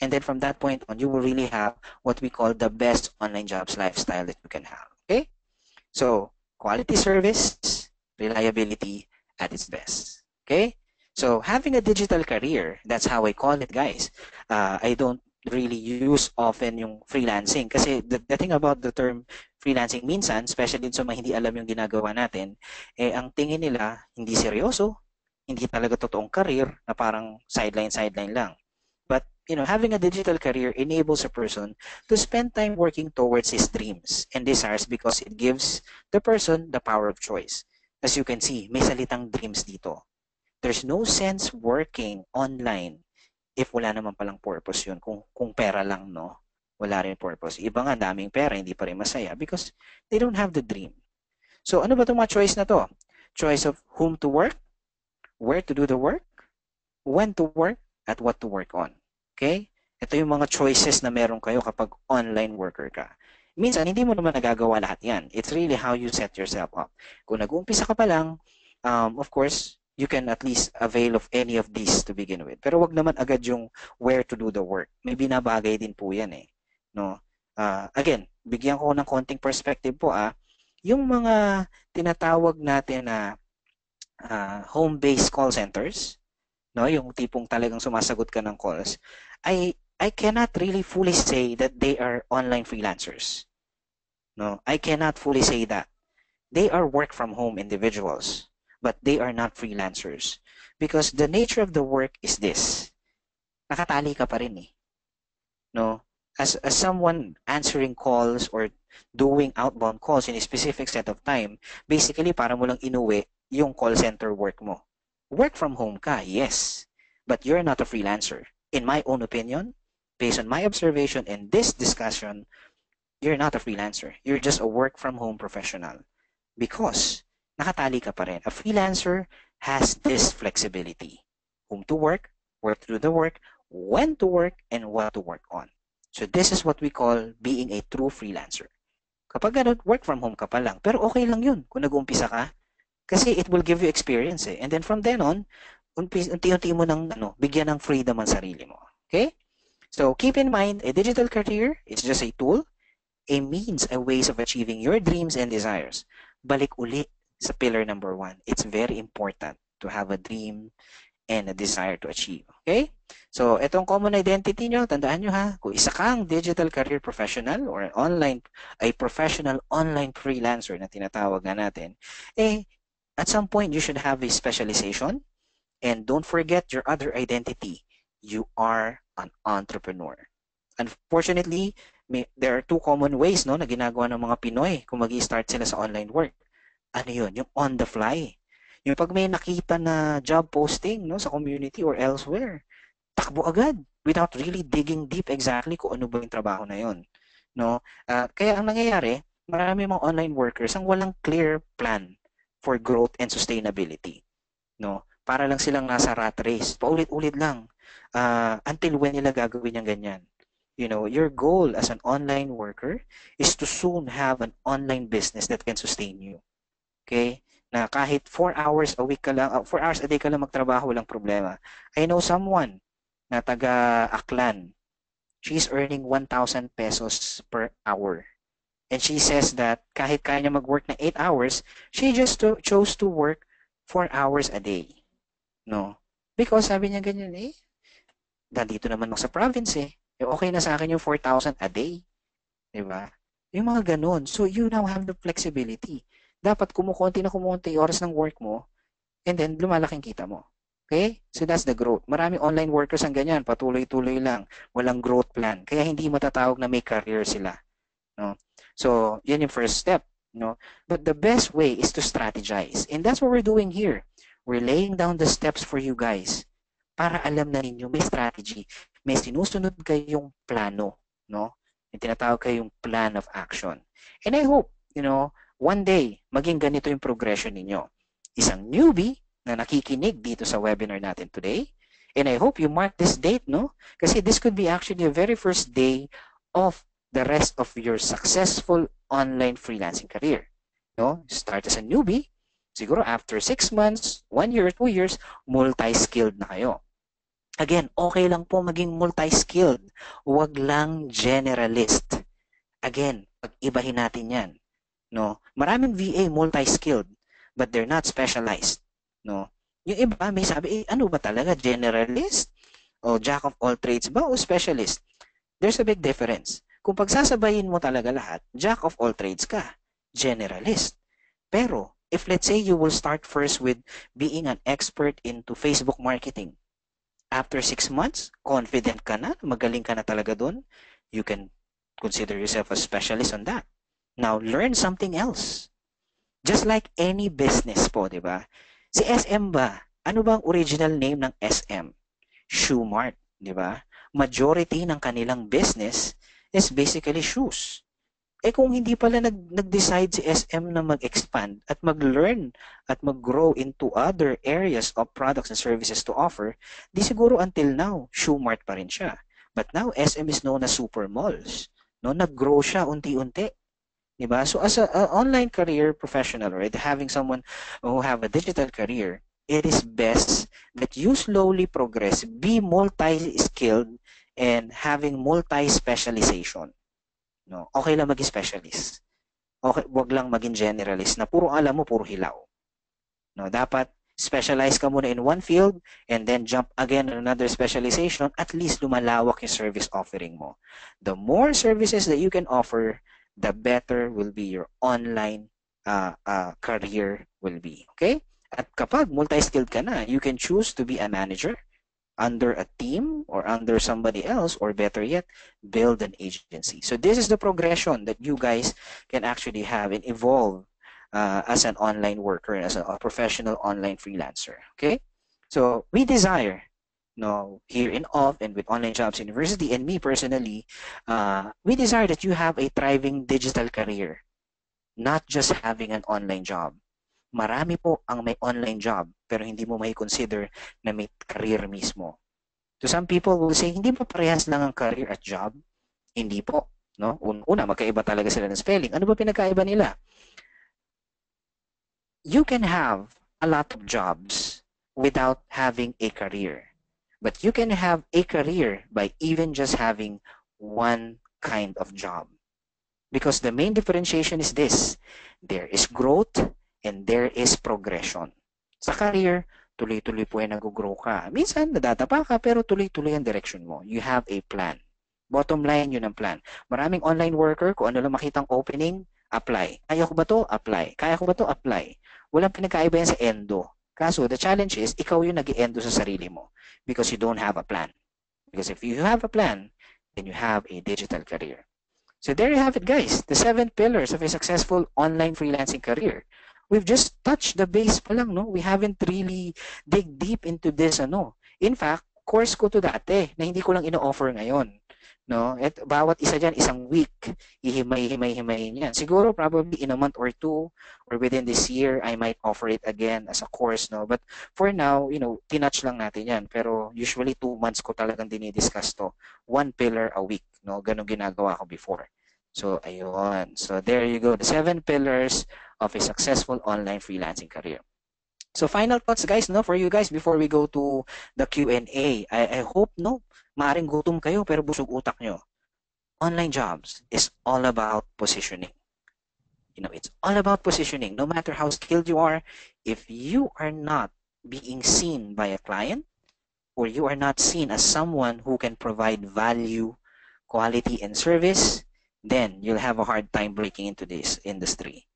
And then from that point on, you will really have what we call the best online jobs lifestyle that you can have. Okay? So, quality service, reliability at its best. Okay? So, having a digital career, that's how I call it, guys. I don't really use often yung freelancing. Kasi the thing about the term freelancing, minsan, especially sa mga hindi alam yung ginagawa natin, ang tingin nila, hindi seryoso, hindi talaga totoong career, na parang sideline lang. But, having a digital career enables a person to spend time working towards his dreams and desires because it gives the person the power of choice. As you can see, may salitang dreams dito. There's no sense working online if wala naman palang purpose yun. Kung pera lang, no? Wala rin purpose. Iba nga, daming pera, hindi pa rin masaya because they don't have the dream. So, ano ba itong mga choice na to? Choice of whom to work, where to do the work, when to work, at what to work on. Okay? Ito yung mga choices na meron kayo kapag online worker ka. Minsan, hindi mo naman nagagawa lahat yan. It's really how you set yourself up. Kung nag-uumpisa ka pa lang, of course, you can at least avail of any of these to begin with. Pero wag naman agad yung where to do the work. May binabagay din po yan eh. No? Again, bigyan ko ng konting perspective po. Yung mga tinatawag natin na home-based call centers, no, yung tipong talagang sumasagot ka ng calls, I cannot really fully say that they are online freelancers. No, I cannot fully say that. They are work from home individuals, but they are not freelancers because the nature of the work is this. Nakatali ka pa rin eh. No, as someone answering calls or doing outbound calls in a specific set of time, basically para mo lang inuwi yung call center work mo. Work from home ka, yes, but you're not a freelancer. In my own opinion, based on my observation in this discussion, you're not a freelancer. You're just a work from home professional because nakatali ka pa rin. A freelancer has this flexibility. Whom to work, where to do the work, when to work, and what to work on. So this is what we call being a true freelancer. Kapag ganun, work from home ka pa lang. Pero okay lang yun kung nag-uumpisa ka. Kasi it will give you experience eh. And then from then on, unti-unti mo nang bigyan ng freedom ang sarili mo. Okay? So keep in mind, a digital career is just a tool, a means, a ways of achieving your dreams and desires. Balik uli sa pillar number 1. It's very important to have a dream and a desire to achieve. Okay? So, itong common identity nyo, tandaan nyo ha, kung isa kang digital career professional or a professional online freelancer na tinatawag na natin, at some point, you should have a specialization. And don't forget your other identity. You are an entrepreneur. Unfortunately, there are 2 common ways na ginagawa ng mga Pinoy kung mag-i-start sila sa online work. Ano yun? Yung on the fly. Yung pag may nakita na job posting sa community or elsewhere, takbo agad without really digging deep exactly kung ano ba yung trabaho na yun. Kaya ang nangyayari, marami mga online workers ang walang clear plan for growth and sustainability. Para lang silang nasa rat race. Paulit-ulit lang. Until when nila gagawin yung ganyan. Your goal as an online worker is to soon have an online business that can sustain you. Okay? Na kahit 4 hours a week ka lang, 4 hours a day ka lang magtrabaho, walang problema. I know someone na taga Aklan. She's earning 1,000 pesos per hour. And she says that kahit kaya niya mag-work na 8 hours, she just chose to work 4 hours a day. Because sabi niya ganyan nandito naman ako sa province okay na sa akin yung 4,000 a day. Diba? Yung mga ganun. So you now have the flexibility. Dapat kumukonti yung oras ng work mo and then lumalaking kita mo. Okay? So that's the growth. Maraming online workers ang ganyan. Patuloy-tuloy lang. Walang growth plan. Kaya hindi matatawag na may career sila. So, yan yung first step. But the best way is to strategize. And that's what we're doing here. We're laying down the steps for you guys para alam na ninyo may strategy. May sinusunod kayong plano. Yung tinatawag kayong plan of action. And I hope, one day, maging ganito yung progression ninyo. Isang newbie na nakikinig dito sa webinar natin today. And I hope you mark this date, Kasi this could be actually the very first day of the rest of your successful online freelancing career. Start as a newbie. Siguro after 6 months, 1 year, 2 years, multi-skilled na kayo. Again, okay lang po maging multi-skilled. Huwag lang generalist. Again, pag-ibahin natin yan. Maraming VA multi-skilled, but they're not specialized. Yung iba may sabi, ano ba talaga? Generalist? O jack of all trades ba? O specialist? There's a big difference. Kung pagsasabayin mo talaga lahat, jack of all trades ka. Generalist. Pero, if let's say you will start first with being an expert into Facebook marketing, after 6 months, confident ka na, magaling ka na talaga doon, you can consider yourself a specialist on that. Now, learn something else. Just like any business po, di ba? Si SM ba? Ano ba ang original name ng SM? Shoe Mart, di ba? Majority ng kanilang business is basically shoes. Kung hindi pala nag-decide si SM na mag-expand at mag-learn at mag-grow into other areas of products and services to offer, di siguro until now, Shoe Mart pa rin siya. But now, SM is known as Super Malls. Nag-grow siya unti-unti. Diba? So as an online career professional, right, having someone who have a digital career, it is best that you slowly progress, be multi-skilled, and having multi-specialization. Okay lang maging specialist. Okay, wag lang maging generalist na puro alam mo, puro hilaw. Dapat specialize ka muna in one field and then jump again on another specialization, at least lumalawak yung service offering mo. The more services that you can offer, the better will be your online career will be. Okay? At kapag multi-skilled ka na, you can choose to be a manager under a team or under somebody else, or better yet, build an agency. So this is the progression that you guys can actually have and evolve as an online worker, as a professional online freelancer. Okay? So we desire, here in OFF and with Online Jobs University and me personally, we desire that you have a thriving digital career, not just having an online job. marami po ang may online job pero hindi mo may consider na may career mismo. So some people will say, hindi ba parehas lang ang career at job? Hindi po. No? Una, magkaiba talaga sila ng spelling. Ano ba pinagkaiba nila? You can have a lot of jobs without having a career. But you can have a career by even just having one kind of job. Because the main differentiation is this. There is growth and there is progression. Sa career, tuloy-tuloy po yan nag-grow ka. Minsan, nadatapa ka pero tuloy-tuloy ang direction mo. You have a plan. Bottom line, yun ang plan. Maraming online worker, kung ano lang makitang opening, apply. Kaya ko ba to? Apply. Kaya ko ba to? Apply. Walang pinagkaiba yan sa endo. Kaso, the challenge is, ikaw yung nag-endo sa sarili mo because you don't have a plan. Because if you have a plan, then you have a digital career. So there you have it, guys. The 7 pillars of a successful online freelancing career. We've just touched the base pa lang, no? We haven't really dig deep into this, ano. In fact, course ko to dati na hindi ko lang ino-offer ngayon. No? At bawat isa dyan, isang week, ihimay-himayin yan. Siguro probably in a month or two or within this year, I might offer it again as a course. No? But for now, tinouch lang natin yan. Pero usually 2 months ko talagang dinidiscuss to. 1 pillar a week. No? Ganun ginagawa ko before. So, ayun. So, there you go. The 7 pillars of a successful online freelancing career. So, final thoughts, guys, no, for you guys before we go to the Q&A. I hope, no, maaring gutom kayo pero busog utak nyo. Online jobs is all about positioning. It's all about positioning. No matter how skilled you are, if you are not being seen by a client or you are not seen as someone who can provide value, quality, and service, then you'll have a hard time breaking into this industry.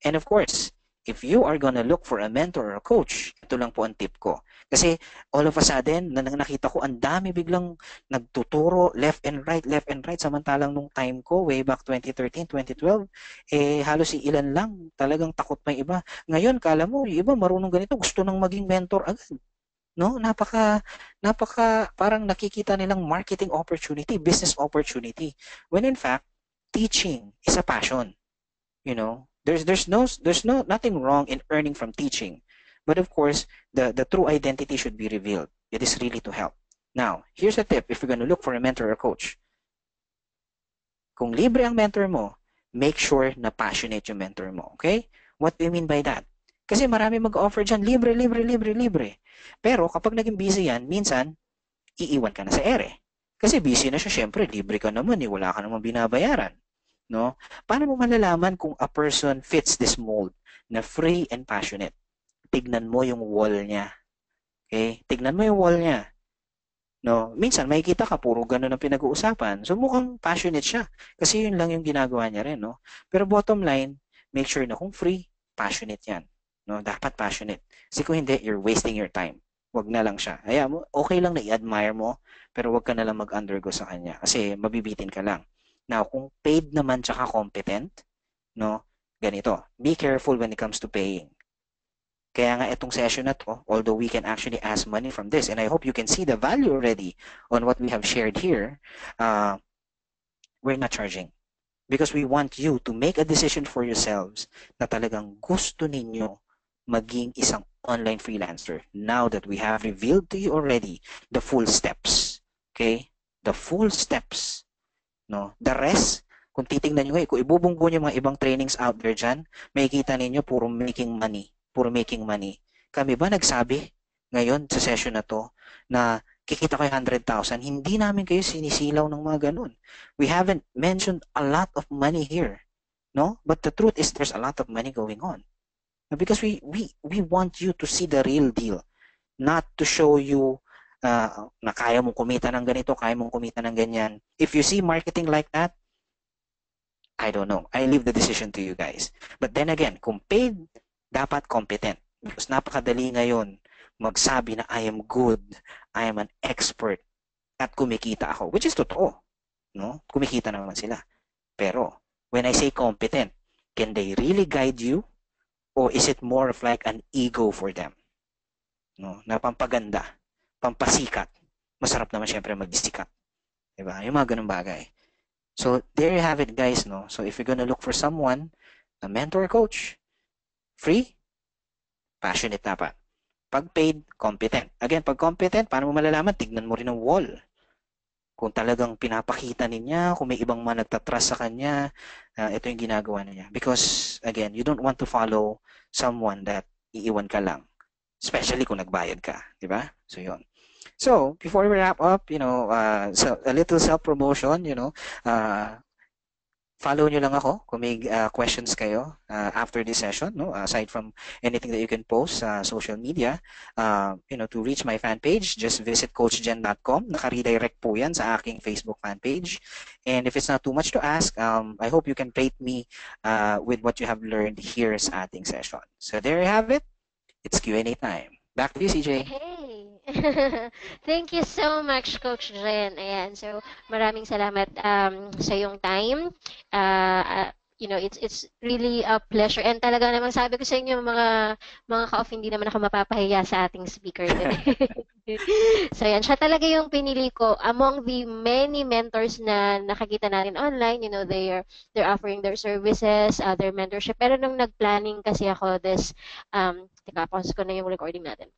And of course, if you are gonna look for a mentor or a coach, ito lang po ang tip ko. Kasi all of a sudden, nakita ko ang dami biglang nagtuturo left and right, samantalang nung time ko, way back 2013, 2012, halos ilan lang, talagang takot pa yung iba. Ngayon, kala mo, yung iba marunong ganito, gusto nang maging mentor agad. No? Napaka parang nakikita nilang marketing opportunity, business opportunity. When in fact, teaching is a passion. There's nothing wrong in earning from teaching. But of course, the true identity should be revealed. It is really to help. Now, here's a tip if you're going to look for a mentor or coach. Kung libre ang mentor mo, make sure na passionate yung mentor mo. Okay? What do you mean by that? Kasi marami mag-offer dyan, libre. Pero kapag naging busy yan, minsan, iiwan ka na sa ere. Kasi busy na siya, syempre, libre ka naman, wala ka naman binabayaran. No? Paano mo malalaman kung a person fits this mold na free and passionate? Tignan mo yung wall niya. Okay? Tignan mo yung wall niya. No? Minsan, makikita ka, puro ganun ang pinag-uusapan. So, mukhang passionate siya. Kasi yun lang yung ginagawa niya rin. No? Pero bottom line, make sure na kung free, passionate yan. No? Dapat passionate. Kasi kung hindi, you're wasting your time. Wag na lang siya. Hayaan mo, okay lang na i-admire mo, pero wag ka na lang mag-undergo sa kanya. Kasi mabibitin ka lang. Now, kung paid naman tsaka competent, no, ganito, be careful when it comes to paying. Kaya nga itong session na to, although we can actually ask money from this, and I hope you can see the value already on what we have shared here, we're not charging. Because we want you to make a decision for yourselves na talagang gusto ninyo maging isang online freelancer now that we have revealed to you already the full steps. Okay? The full steps. No? The rest, kung titingnan nyo, kung ibubunggo nyo mga ibang trainings out there dyan, makikita ninyo puro making money. Puro making money. Kami ba nagsabi ngayon sa session na to na kikita kayo 100,000? Hindi namin kayo sinisilaw ng mga ganun. We haven't mentioned a lot of money here. No? But the truth is there's a lot of money going on. Because we want you to see the real deal. Not to show you na kaya mong kumita ng ganito, kaya mong kumita ng ganyan. If you see marketing like that, I don't know. I leave the decision to you guys. But then again, kung paid, dapat competent. Because napakadali ngayon magsabi na I am good, I am an expert, at kumikita ako. Which is totoo. No? Kumikita naman sila. Pero, when I say competent, can they really guide you? Or is it more of like an ego for them? No? Na pampaganda, pampasikat. Masarap naman syempre mag-sikat. Diba? Yung mga ganun bagay. So, there you have it, guys. No? So, if you're gonna look for someone, a mentor coach, free, passionate dapat. Pag paid, competent. Again, pag competent, paano mo malalaman? Tignan mo rin ang wall. Kung talagang pinapakita niya, kung may ibang mga nagtatrust sa kanya, ito yung ginagawa niya. Because, again, you don't want to follow someone that iiwan ka lang. Especially kung nagbayad ka. Di ba? So, yun. So, before we wrap up, so a little self-promotion, follow nyo lang ako kung may questions kayo after this session, no? Aside from anything that you can post sa social media, to reach my fan page, just visit coachjen.com. Naka-redirect po yan sa aking Facebook fan page. And if it's not too much to ask, I hope you can rate me with what you have learned here sa ating session. So there you have it. It's Q&A time. Back to you, CJ. Hey! Thank you so much, Coach Jen. Ayan, so maraming salamat sa iyong time. It's really a pleasure. And talaga namang sabi ko sa inyo, mga ka-off, hindi naman ako mapapahiya sa ating speaker today. So yan, siya talaga yung pinili ko among the many mentors na nakakita natin online. They're offering their services, their mentorship. Pero nung nag-planning kasi ako teka, pause ko na yung recording natin.